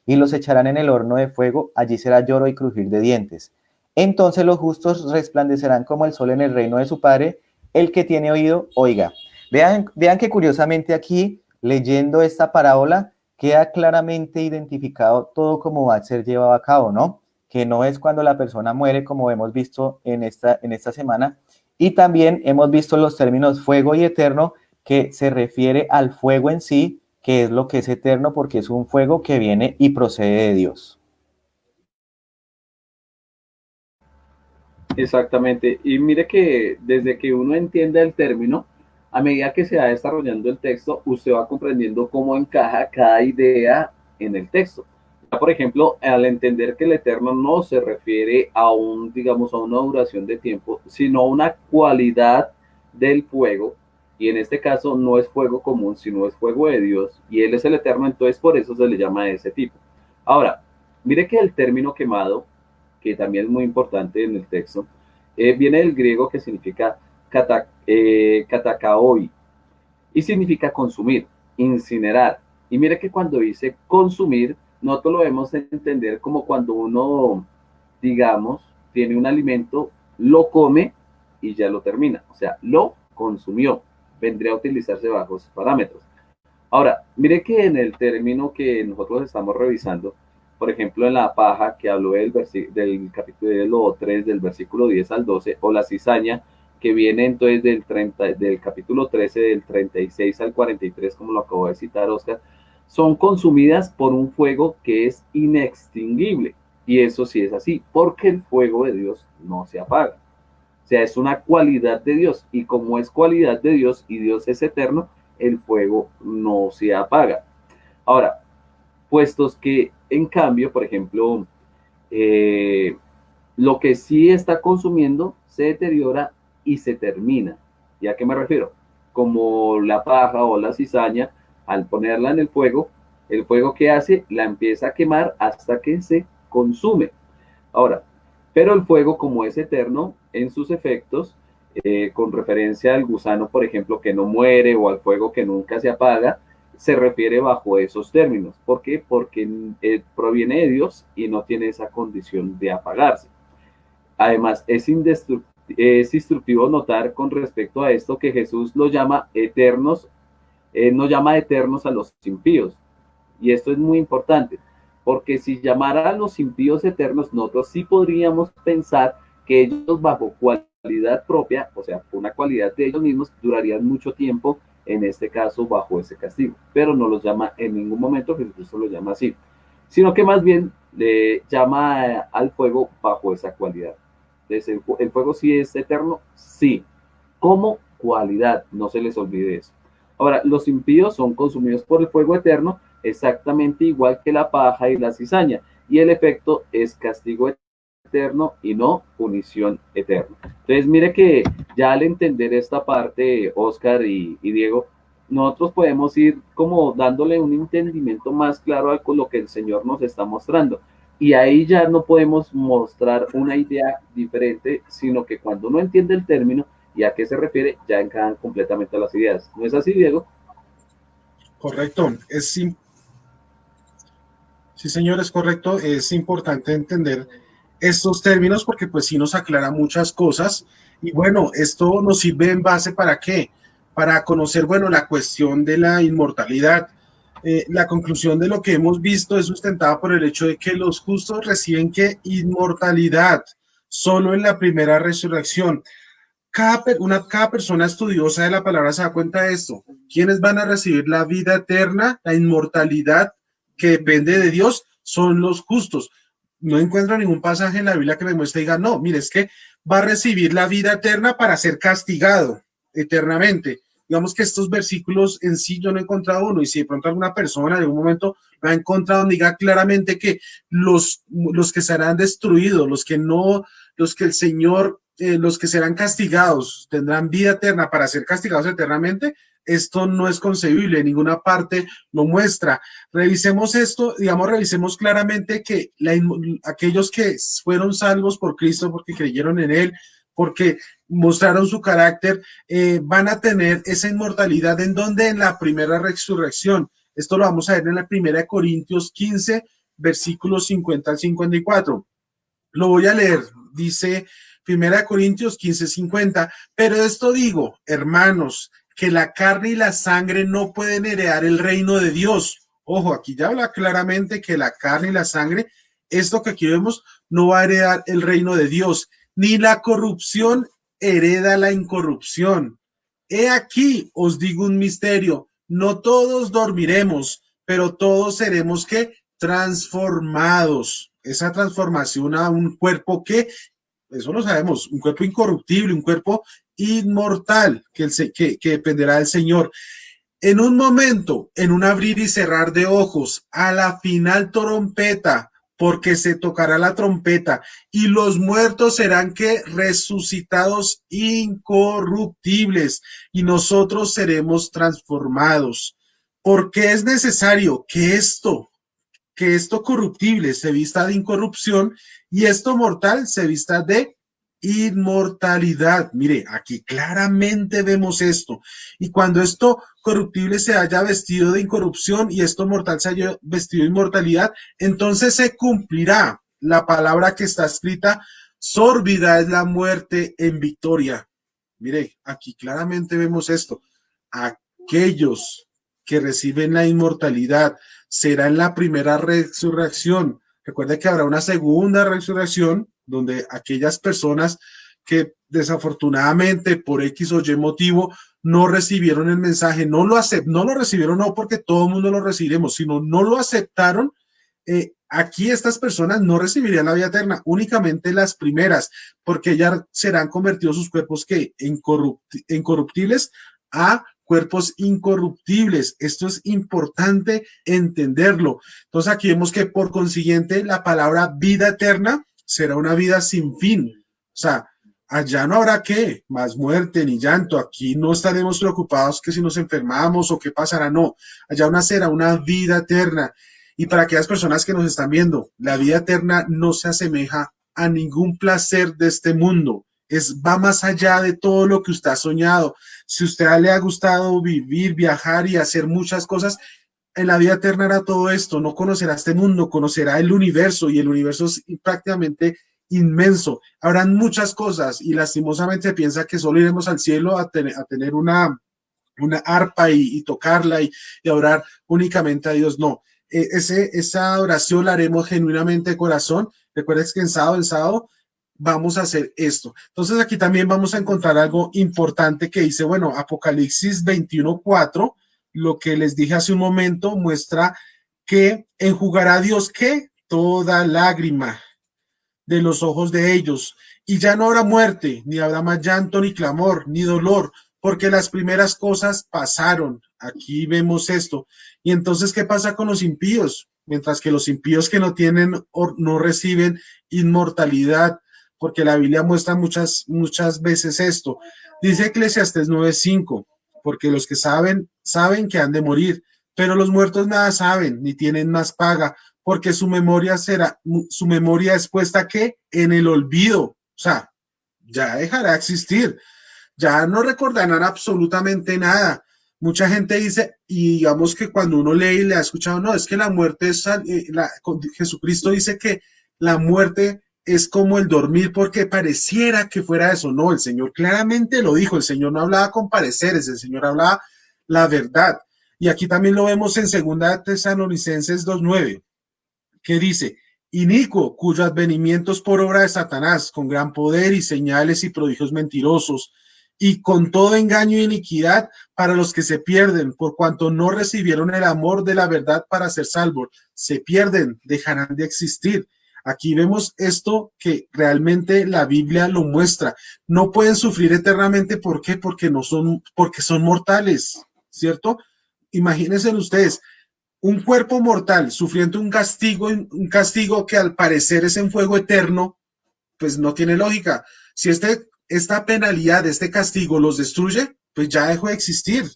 y los echarán en el horno de fuego, allí será lloro y crujir de dientes. Entonces los justos resplandecerán como el sol en el reino de su Padre. El que tiene oído, oiga. Vean que curiosamente aquí, leyendo esta parábola, queda claramente identificado todo cómo va a ser llevado a cabo, ¿no? Que no es cuando la persona muere, como hemos visto en esta semana, y también hemos visto los términos fuego y eterno, que se refiere al fuego en sí, que es lo que es eterno, porque es un fuego que viene y procede de Dios. Exactamente. Y mire que desde que uno entiende el término, a medida que se va desarrollando el texto, usted va comprendiendo cómo encaja cada idea en el texto. Por ejemplo, al entender que el eterno no se refiere a digamos, a una duración de tiempo, sino a una cualidad del fuego, y en este caso no es fuego común, sino es fuego de Dios, y Él es el eterno, entonces por eso se le llama de ese tipo. Ahora, mire que el término quemado, que también es muy importante en el texto, viene del griego que significa katakaoi, y significa consumir, incinerar. Y mire que cuando dice consumir, nosotros lo debemos entender como cuando uno, digamos, tiene un alimento, lo come y ya lo termina. O sea, lo consumió. Vendría a utilizarse bajo esos parámetros. Ahora, mire que en el término que nosotros estamos revisando, por ejemplo, en la paja que habló del capítulo 3, del versículo 10 al 12, o la cizaña, que viene entonces del capítulo 13, del 36 al 43, como lo acabo de citar Oscar, son consumidas por un fuego que es inextinguible. Y eso sí es así, porque el fuego de Dios no se apaga. O sea, es una cualidad de Dios. Y como es cualidad de Dios y Dios es eterno, el fuego no se apaga. Ahora, puestos que, en cambio, por ejemplo, lo que sí está consumiendo se deteriora y se termina. ¿Y a qué me refiero? Como la paja o la cizaña, al ponerla en el fuego que hace la empieza a quemar hasta que se consume. Ahora, pero el fuego, como es eterno en sus efectos, con referencia al gusano, por ejemplo, que no muere, o al fuego que nunca se apaga, se refiere bajo esos términos. ¿Por qué? Porque proviene de Dios y no tiene esa condición de apagarse. Además, es instructivo notar con respecto a esto que Jesús los llama eternos, no llama eternos a los impíos. Y esto es muy importante, porque si llamara a los impíos eternos, nosotros sí podríamos pensar que ellos bajo cualidad propia, o sea, una cualidad de ellos mismos, durarían mucho tiempo, en este caso, bajo ese castigo. Pero no los llama en ningún momento, Jesús lo llama así, sino que más bien le llama al fuego bajo esa cualidad. Entonces, el fuego sí es eterno, sí, como cualidad, no se les olvide eso. Ahora, los impíos son consumidos por el fuego eterno exactamente igual que la paja y la cizaña, y el efecto es castigo eterno y no punición eterna. Entonces, mire que ya al entender esta parte, Oscar y Diego, nosotros podemos ir como dándole un entendimiento más claro a lo que el Señor nos está mostrando. Y ahí ya no podemos mostrar una idea diferente, sino que cuando uno entiende el término y a qué se refiere, ya encajan completamente las ideas. ¿No es así, Diego? Correcto. Sí, señor, es correcto. Es importante entender estos términos porque pues sí nos aclara muchas cosas. Y bueno, esto nos sirve en base para qué? Para conocer, bueno, la cuestión de la inmortalidad. La conclusión de lo que hemos visto es sustentada por el hecho de que los justos reciben que inmortalidad solo en la primera resurrección. Cada persona estudiosa de la palabra se da cuenta de esto. ¿Quiénes van a recibir la vida eterna, la inmortalidad que depende de Dios? Son los justos. No encuentro ningún pasaje en la Biblia que me muestre y diga, no, mire, es que va a recibir la vida eterna para ser castigado eternamente. Digamos que estos versículos en sí yo no he encontrado uno, y si de pronto alguna persona en algún momento lo ha encontrado, diga claramente que los que serán destruidos, los que el Señor, los que serán castigados, tendrán vida eterna para ser castigados eternamente. Esto no es concebible, en ninguna parte lo muestra. Revisemos esto, digamos, revisemos claramente que aquellos que fueron salvos por Cristo, porque creyeron en Él, porque mostraron su carácter, van a tener esa inmortalidad en donde en la primera resurrección. Esto lo vamos a ver en la primera de Corintios 15, versículos 50 al 54. Lo voy a leer, dice Primera Corintios 15:50, pero esto digo, hermanos, que la carne y la sangre no pueden heredar el reino de Dios. Ojo, aquí ya habla claramente que la carne y la sangre, esto que aquí vemos, no va a heredar el reino de Dios, ni la corrupción hereda la incorrupción. He aquí, os digo un misterio, no todos dormiremos, pero todos seremos que transformados. Esa transformación a un cuerpo que, eso lo sabemos, un cuerpo incorruptible, un cuerpo inmortal, que dependerá del Señor. En un momento, en un abrir y cerrar de ojos, a la final trompeta, porque se tocará la trompeta y los muertos serán que resucitados incorruptibles y nosotros seremos transformados. Porque es necesario que esto corruptible se vista de incorrupción y esto mortal se vista de inmortalidad. Mire, aquí claramente vemos esto. Y cuando esto corruptible se haya vestido de incorrupción y esto mortal se haya vestido de inmortalidad, entonces se cumplirá la palabra que está escrita, sórbida es la muerte en victoria. Mire, aquí claramente vemos esto. Aquellos que reciben la inmortalidad será en la primera resurrección. Recuerda que habrá una segunda resurrección donde aquellas personas que desafortunadamente por X o Y motivo no recibieron el mensaje, no lo recibieron no porque todo el mundo lo recibiremos, sino no lo aceptaron. Aquí estas personas no recibirían la vida eterna, únicamente las primeras, porque ya serán convertidos sus cuerpos que incorruptibles a cuerpos incorruptibles. Esto es importante entenderlo. Entonces aquí vemos que por consiguiente la palabra vida eterna será una vida sin fin. O sea, allá no habrá qué, más muerte ni llanto. Aquí no estaremos preocupados que si nos enfermamos o qué pasará. No, allá será una vida eterna. Y para aquellas personas que nos están viendo, la vida eterna no se asemeja a ningún placer de este mundo. Va más allá de todo lo que usted ha soñado. Si usted le ha gustado vivir, viajar y hacer muchas cosas, en la vida eterna era todo esto. No conocerá este mundo, conocerá el universo y el universo es prácticamente inmenso. Habrán muchas cosas y lastimosamente se piensa que solo iremos al cielo a tener una arpa y tocarla y orar únicamente a Dios. No, esa oración la haremos genuinamente de corazón. Recuerden que en sábado vamos a hacer esto. Entonces aquí también vamos a encontrar algo importante que dice, bueno, Apocalipsis 21:4, lo que les dije hace un momento, muestra que enjugará Dios que toda lágrima. de los ojos de ellos, y ya no habrá muerte, ni habrá más llanto, ni clamor, ni dolor, porque las primeras cosas pasaron. Aquí vemos esto. Y entonces, ¿qué pasa con los impíos? Mientras que los impíos que no tienen o no reciben inmortalidad, porque la Biblia muestra muchas veces esto. Dice Eclesiastés 9:5, porque los que saben, saben que han de morir, pero los muertos nada saben, ni tienen más paga, porque su memoria es puesta ¿qué? En el olvido. O sea, ya dejará de existir, ya no recordarán absolutamente nada. Mucha gente dice, y digamos que cuando uno lee y le ha escuchado, no, es que la muerte es, Jesucristo dice que la muerte es como el dormir porque pareciera que fuera eso. No, el Señor claramente lo dijo, el Señor no hablaba con pareceres, el Señor hablaba la verdad. Y aquí también lo vemos en 2 Tesalonicenses 2:9, que dice, inicuo, cuyo advenimiento es por obra de Satanás, con gran poder y señales y prodigios mentirosos, y con todo engaño y iniquidad para los que se pierden, por cuanto no recibieron el amor de la verdad para ser salvos. Se pierden, dejarán de existir. Aquí vemos esto que realmente la Biblia lo muestra. No pueden sufrir eternamente. ¿Por qué? Porque son mortales, ¿cierto? Imagínense ustedes, un cuerpo mortal sufriendo un castigo que al parecer es en fuego eterno, pues no tiene lógica. Si esta penalidad, este castigo los destruye, pues ya dejó de existir.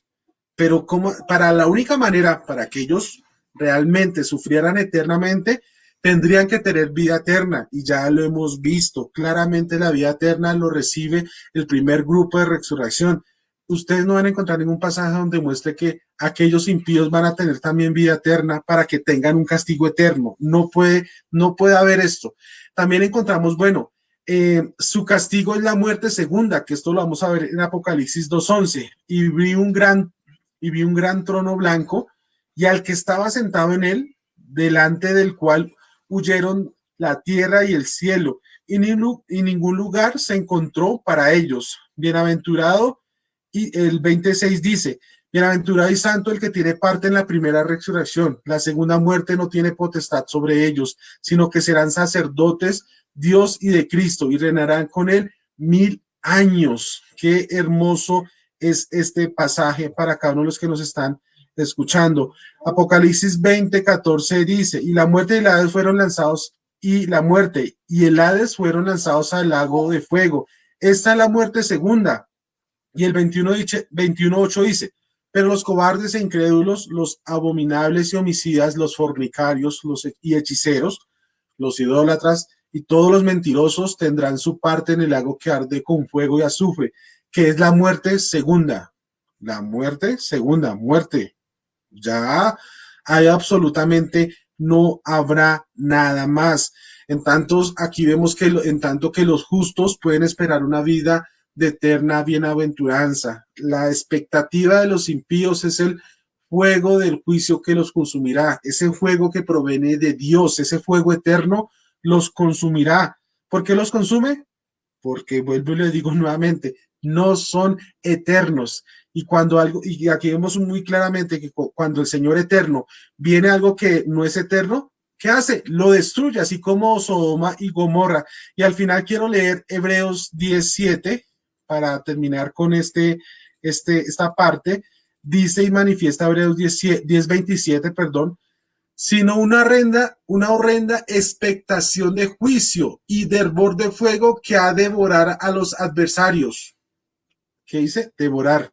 Pero como para la única manera para que ellos realmente sufrieran eternamente, tendrían que tener vida eterna, y ya lo hemos visto claramente. La vida eterna lo recibe el primer grupo de resurrección. Ustedes no van a encontrar ningún pasaje donde muestre que aquellos impíos van a tener también vida eterna para que tengan un castigo eterno. No puede haber esto. También encontramos, bueno, su castigo es la muerte segunda, que esto lo vamos a ver en Apocalipsis 2:11. Y vi un gran trono blanco, y al que estaba sentado en él, delante del cual huyeron la tierra y el cielo, y ningún lugar se encontró para ellos. Bienaventurado, y el 26 dice, bienaventurado y santo el que tiene parte en la primera resurrección. La segunda muerte no tiene potestad sobre ellos, sino que serán sacerdotes Dios y de Cristo, y reinarán con él 1000 años. Qué hermoso es este pasaje para cada uno de los que nos están escuchando. Apocalipsis 20:14 dice, y la muerte y el Hades fueron lanzados, y la muerte y el Hades fueron lanzados al lago de fuego. Esta es la muerte segunda. Y el 21:8 dice, pero los cobardes e incrédulos, los abominables y homicidas, los fornicarios y hechiceros, los idólatras y todos los mentirosos tendrán su parte en el lago que arde con fuego y azufre, que es la muerte segunda. La muerte segunda, muerte. Ya hay absolutamente, no habrá nada más. Aquí vemos que en tanto que los justos pueden esperar una vida de eterna bienaventuranza, la expectativa de los impíos es el fuego del juicio que los consumirá, ese fuego que proviene de Dios, ese fuego eterno los consumirá. ¿Por qué los consume? Porque vuelvo y le digo nuevamente, no son eternos. Y aquí vemos muy claramente que cuando el Señor eterno viene algo que no es eterno, ¿qué hace? Lo destruye, así como Sodoma y Gomorra. Y al final quiero leer Hebreos 17 para terminar con esta parte. Dice y manifiesta Hebreos 10:27, perdón, sino una horrenda expectación de juicio y de hervor de fuego que ha de devorar a los adversarios. ¿Qué dice? Devorar.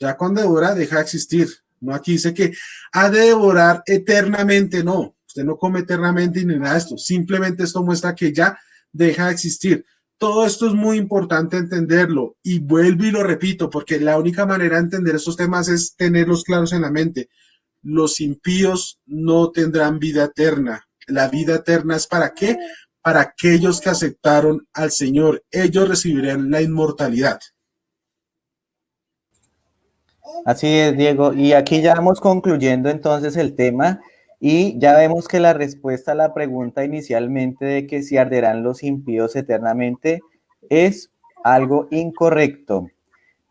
Ya cuando devora deja de existir. No, aquí dice que ha de devorar eternamente. No, usted no come eternamente ni nada de esto. Simplemente esto muestra que ya deja de existir. Todo esto es muy importante entenderlo, y vuelvo y lo repito, porque la única manera de entender estos temas es tenerlos claros en la mente. Los impíos no tendrán vida eterna. La vida eterna es ¿para qué? Para aquellos que aceptaron al Señor. Ellos recibirán la inmortalidad. Así es, Diego. Y aquí ya vamos concluyendo entonces el tema, y ya vemos que la respuesta a la pregunta inicialmente de que si arderán los impíos eternamente es algo incorrecto.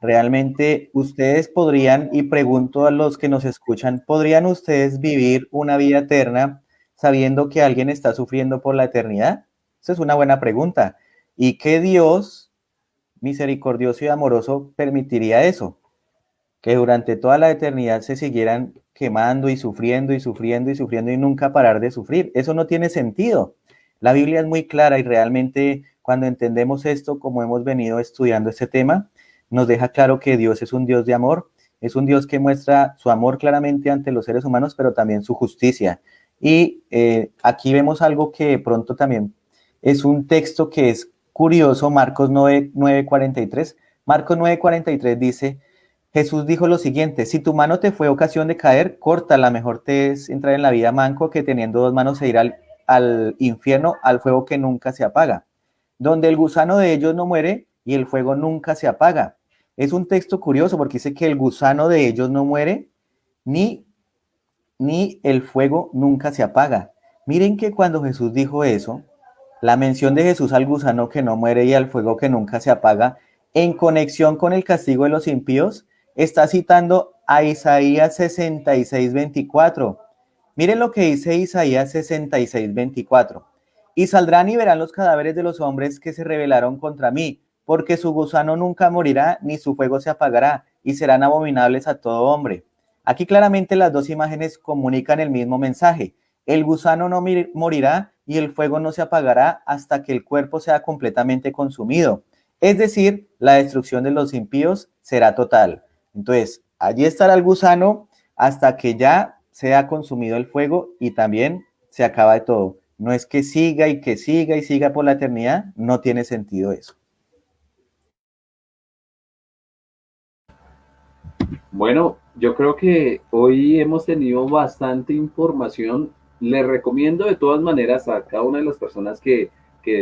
Realmente ustedes podrían, y pregunto a los que nos escuchan, ¿podrían ustedes vivir una vida eterna sabiendo que alguien está sufriendo por la eternidad? Esa es una buena pregunta. ¿Y qué Dios misericordioso y amoroso permitiría eso? Que durante toda la eternidad se siguieran quemando y sufriendo y sufriendo y sufriendo y nunca parar de sufrir. Eso no tiene sentido. La Biblia es muy clara y realmente cuando entendemos esto, como hemos venido estudiando este tema, nos deja claro que Dios es un Dios de amor, es un Dios que muestra su amor claramente ante los seres humanos, pero también su justicia. Y aquí vemos algo que pronto también es un texto que es curioso, Marcos 9:43. Marcos 9:43 dice: Jesús dijo lo siguiente: si tu mano te fue ocasión de caer, córtala, mejor te es entrar en la vida manco que teniendo dos manos e ir al infierno, al fuego que nunca se apaga, donde el gusano de ellos no muere y el fuego nunca se apaga. Es un texto curioso porque dice que el gusano de ellos no muere ni, ni el fuego nunca se apaga. Miren que cuando Jesús dijo eso, la mención de Jesús al gusano que no muere y al fuego que nunca se apaga, en conexión con el castigo de los impíos, está citando a Isaías 66:24. Miren lo que dice Isaías 66:24. Y saldrán y verán los cadáveres de los hombres que se rebelaron contra mí, porque su gusano nunca morirá, ni su fuego se apagará, y serán abominables a todo hombre. Aquí claramente las dos imágenes comunican el mismo mensaje. El gusano no morirá y el fuego no se apagará hasta que el cuerpo sea completamente consumido. Es decir, la destrucción de los impíos será total. Entonces, allí estará el gusano hasta que ya sea consumido el fuego y también se acaba de todo. No es que siga y que siga y siga por la eternidad, no tiene sentido eso. Bueno, yo creo que hoy hemos tenido bastante información. Les recomiendo de todas maneras a cada una de las personas que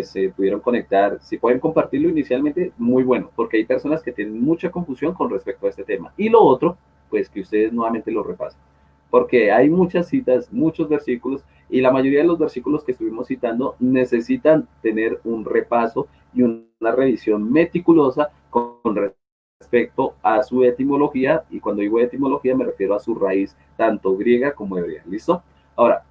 se pudieron conectar, si pueden compartirlo inicialmente, muy bueno, porque hay personas que tienen mucha confusión con respecto a este tema. Y lo otro, pues que ustedes nuevamente lo repasen, porque hay muchas citas, muchos versículos, y la mayoría de los versículos que estuvimos citando necesitan tener un repaso y una revisión meticulosa con respecto a su etimología, y cuando digo etimología me refiero a su raíz, tanto griega como hebrea. ¿Listo?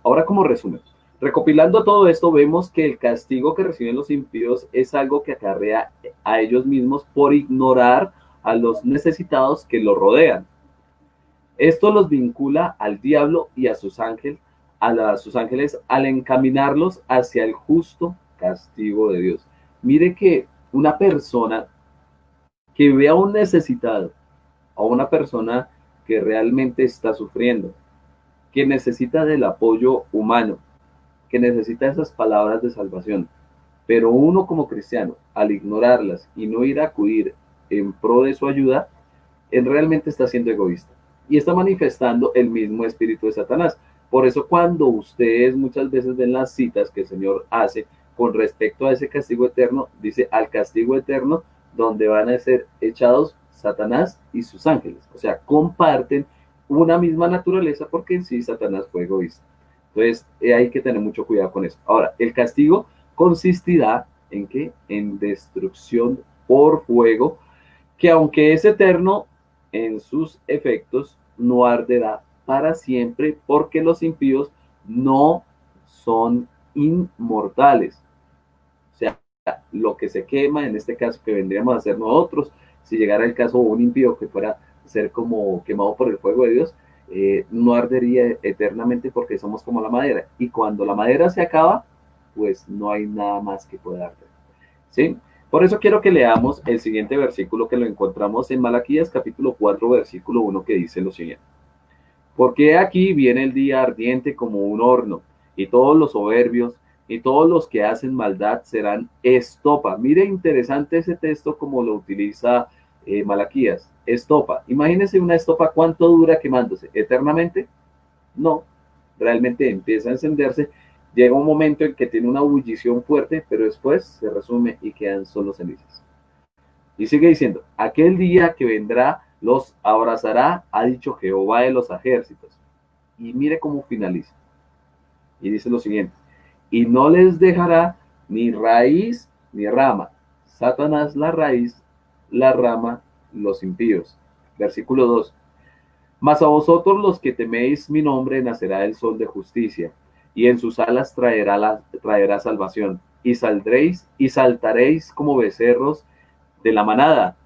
Ahora como resumen, recopilando todo esto, vemos que el castigo que reciben los impíos es algo que acarrea a ellos mismos por ignorar a los necesitados que los rodean. Esto los vincula al diablo y a sus ángeles al encaminarlos hacia el justo castigo de Dios. Mire que una persona que ve a un necesitado, a una persona que realmente está sufriendo, que necesita del apoyo humano, que necesita esas palabras de salvación, pero uno como cristiano, al ignorarlas y no ir a acudir en pro de su ayuda, él realmente está siendo egoísta y está manifestando el mismo espíritu de Satanás. Por eso cuando ustedes muchas veces ven las citas que el Señor hace con respecto a ese castigo eterno, dice al castigo eterno donde van a ser echados Satanás y sus ángeles. O sea, comparten una misma naturaleza porque en sí Satanás fue egoísta. Entonces hay que tener mucho cuidado con eso. Ahora, el castigo consistirá en qué? En destrucción por fuego, que aunque es eterno en sus efectos, no arderá para siempre, porque los impíos no son inmortales. O sea, lo que se quema, en este caso que vendríamos a hacer nosotros, si llegara el caso un impío que fuera a ser como quemado por el fuego de Dios, no ardería eternamente porque somos como la madera. Y cuando la madera se acaba, pues no hay nada más que pueda arder. ¿Sí? Por eso quiero que leamos el siguiente versículo que lo encontramos en Malaquías capítulo 4, versículo 1, que dice lo siguiente. Porque aquí viene el día ardiente como un horno, y todos los soberbios y todos los que hacen maldad serán estopa. Mire, interesante ese texto como lo utiliza Malaquías. Estopa. Imagínense una estopa, ¿cuánto dura quemándose? ¿Eternamente? No. Realmente empieza a encenderse. Llega un momento en que tiene una ebullición fuerte, pero después se resume y quedan solo cenizas. Y sigue diciendo, aquel día que vendrá los abrazará, ha dicho Jehová de los ejércitos. Y mire cómo finaliza. Y dice lo siguiente, y no les dejará ni raíz ni rama. Satanás la raíz, la rama, los impíos. Versículo 2. Mas a vosotros los que teméis mi nombre nacerá el sol de justicia, y en sus alas traerá salvación. y saldréis y saltaréis como becerros de la manada.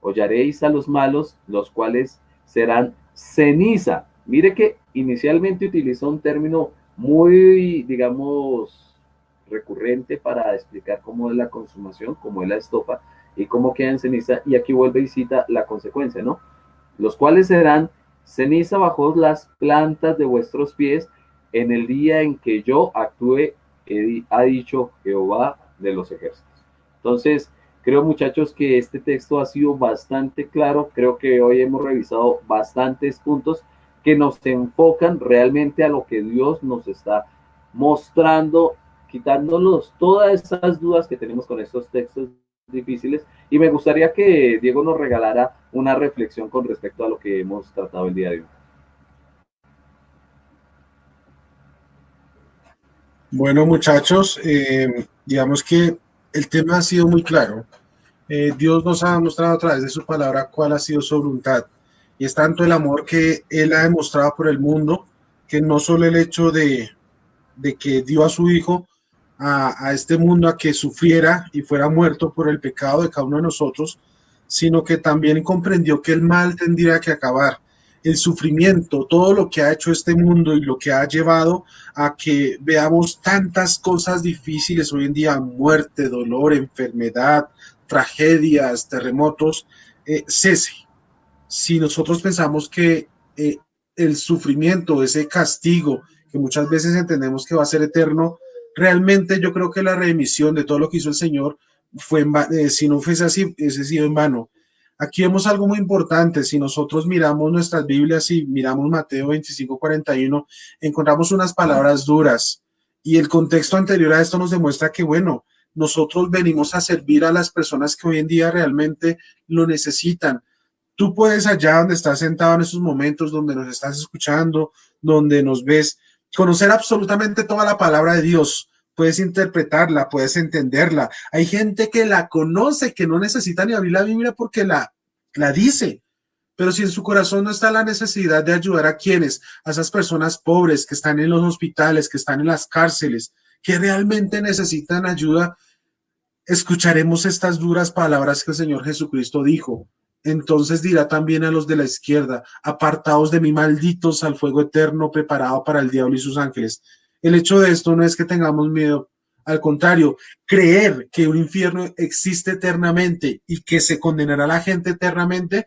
Hollaréis a los malos, los cuales serán ceniza. Mire que inicialmente utiliza un término muy, digamos, recurrente para explicar cómo es la consumación, cómo es la estopa y cómo queda en ceniza. Y aquí vuelve y cita la consecuencia, ¿no? Los cuales serán ceniza bajo las plantas de vuestros pies en el día en que yo actúe, ha dicho Jehová de los ejércitos. Entonces, creo, muchachos, que este texto ha sido bastante claro. Creo que hoy hemos revisado bastantes puntos que nos enfocan realmente a lo que Dios nos está mostrando, quitándonos todas esas dudas que tenemos con estos textos difíciles. Y me gustaría que Diego nos regalara una reflexión con respecto a lo que hemos tratado el día de hoy. Bueno, muchachos, digamos que el tema ha sido muy claro. Dios nos ha mostrado a través de su palabra cuál ha sido su voluntad. Y es tanto el amor que Él ha demostrado por el mundo, que no solo el hecho de que dio a su Hijo a este mundo a que sufriera y fuera muerto por el pecado de cada uno de nosotros, sino que también comprendió que el mal tendría que acabar. El sufrimiento, todo lo que ha hecho este mundo y lo que ha llevado a que veamos tantas cosas difíciles hoy en día, muerte, dolor, enfermedad, tragedias, terremotos, cese. Si nosotros pensamos que el sufrimiento, ese castigo, que muchas veces entendemos que va a ser eterno, realmente yo creo que la remisión de todo lo que hizo el Señor fue si no fuese así, ese sido en vano. Aquí vemos algo muy importante. Si nosotros miramos nuestras Biblias y miramos Mateo 25:41, encontramos unas palabras duras. Y el contexto anterior a esto nos demuestra que, bueno, nosotros venimos a servir a las personas que hoy en día realmente lo necesitan. Tú puedes allá donde estás sentado en esos momentos, donde nos estás escuchando, donde nos ves, conocer absolutamente toda la palabra de Dios. Puedes interpretarla, puedes entenderla. Hay gente que la conoce, que no necesita ni abrir la Biblia porque la dice. Pero si en su corazón no está la necesidad de ayudar a quienes, a esas personas pobres que están en los hospitales, que están en las cárceles, que realmente necesitan ayuda, escucharemos estas duras palabras que el Señor Jesucristo dijo. Entonces dirá también a los de la izquierda, apartaos de mí, malditos, al fuego eterno preparado para el diablo y sus ángeles. El hecho de esto no es que tengamos miedo, al contrario, creer que un infierno existe eternamente y que se condenará a la gente eternamente,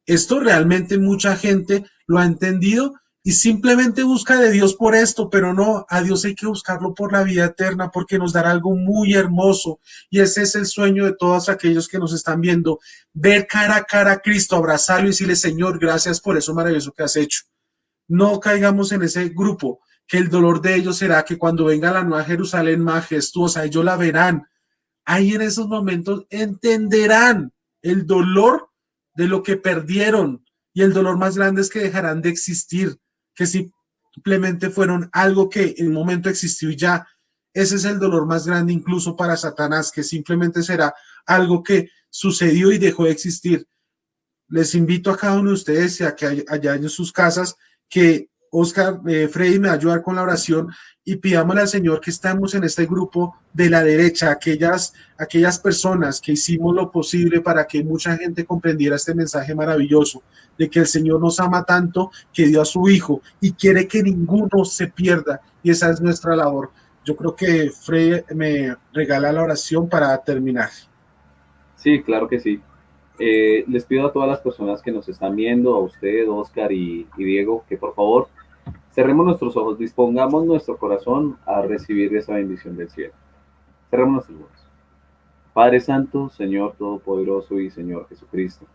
esto realmente mucha gente lo ha entendido y simplemente busca de Dios por esto, pero no, a Dios hay que buscarlo por la vida eterna porque nos dará algo muy hermoso y ese es el sueño de todos aquellos que nos están viendo, ver cara a cara a Cristo, abrazarlo y decirle, Señor, gracias por eso maravilloso que has hecho. No caigamos en ese grupo, que el dolor de ellos será que cuando venga la nueva Jerusalén majestuosa, ellos la verán. Ahí en esos momentos entenderán el dolor de lo que perdieron y el dolor más grande es que dejarán de existir, que simplemente fueron algo que en un momento existió y ya. Ese es el dolor más grande incluso para Satanás, que simplemente será algo que sucedió y dejó de existir. Les invito a cada uno de ustedes y a que allá en sus casas que Oscar, Freddy me va a ayudar con la oración y pidámosle al Señor que estamos en este grupo de la derecha, aquellas personas que hicimos lo posible para que mucha gente comprendiera este mensaje maravilloso, de que el Señor nos ama tanto que dio a su Hijo y quiere que ninguno se pierda y esa es nuestra labor. Yo creo que Freddy me regala la oración para terminar. Sí, claro que sí. Les pido a todas las personas que nos están viendo, a usted, Oscar y Diego, que por favor cerremos nuestros ojos, dispongamos nuestro corazón a recibir esa bendición del cielo. Cerremos nuestros ojos. Padre Santo, Señor Todopoderoso y Señor Jesucristo.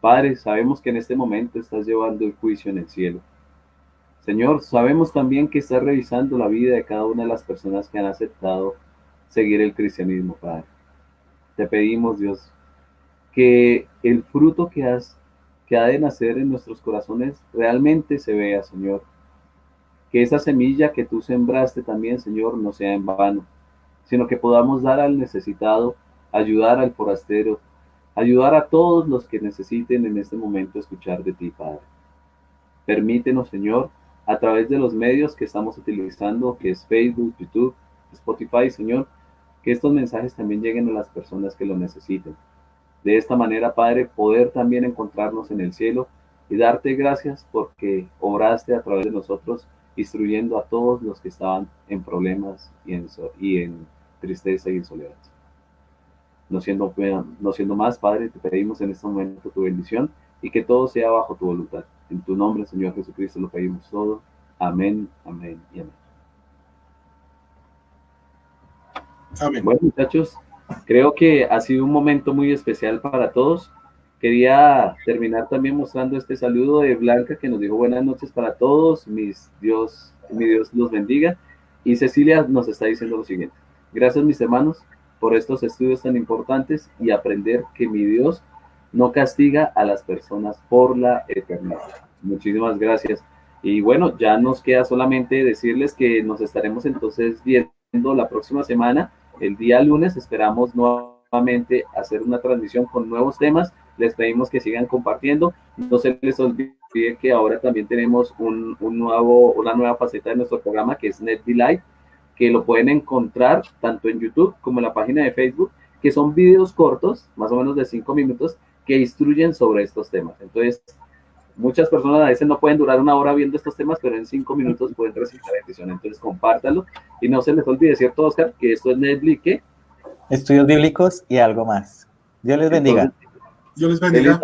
Padre, sabemos que en este momento estás llevando el juicio en el cielo. Señor, sabemos también que estás revisando la vida de cada una de las personas que han aceptado seguir el cristianismo, Padre. Te pedimos, Dios, que el fruto que ha de nacer en nuestros corazones realmente se vea, Señor. Que esa semilla que tú sembraste también, Señor, no sea en vano, sino que podamos dar al necesitado, ayudar al forastero, ayudar a todos los que necesiten en este momento escuchar de ti, Padre. Permítenos, Señor, a través de los medios que estamos utilizando, que es Facebook, YouTube, Spotify, Señor, que estos mensajes también lleguen a las personas que lo necesiten. De esta manera, Padre, poder también encontrarnos en el cielo y darte gracias porque obraste a través de nosotros, instruyendo a todos los que estaban en problemas y en tristeza y en soledad. No siendo más, Padre, te pedimos en este momento tu bendición y que todo sea bajo tu voluntad. En tu nombre, Señor Jesucristo, lo pedimos todo. Amén, amén y amén. Amén. Bueno, muchachos, creo que ha sido un momento muy especial para todos. Quería terminar también mostrando este saludo de Blanca, que nos dijo buenas noches para todos, mi Dios los bendiga. Y Cecilia nos está diciendo lo siguiente: gracias, mis hermanos, por estos estudios tan importantes y aprender que mi Dios no castiga a las personas por la eternidad. Muchísimas gracias. Y bueno, ya nos queda solamente decirles que nos estaremos entonces viendo la próxima semana. El día lunes esperamos nuevamente hacer una transmisión con nuevos temas. Les pedimos que sigan compartiendo. No se les olvide que ahora también tenemos una nueva faceta de nuestro programa, que es Net Live, que lo pueden encontrar tanto en YouTube como en la página de Facebook, que son videos cortos, más o menos de 5 minutos, que instruyen sobre estos temas. Entonces, muchas personas a veces no pueden durar una hora viendo estos temas, pero en 5 minutos pueden recibir la bendición. Entonces, compártalo. Y no se les olvide, ¿cierto, Oscar? Que esto es Netflix, ¿qué? Estudios bíblicos y algo más. Dios les bendiga. Dios les bendiga.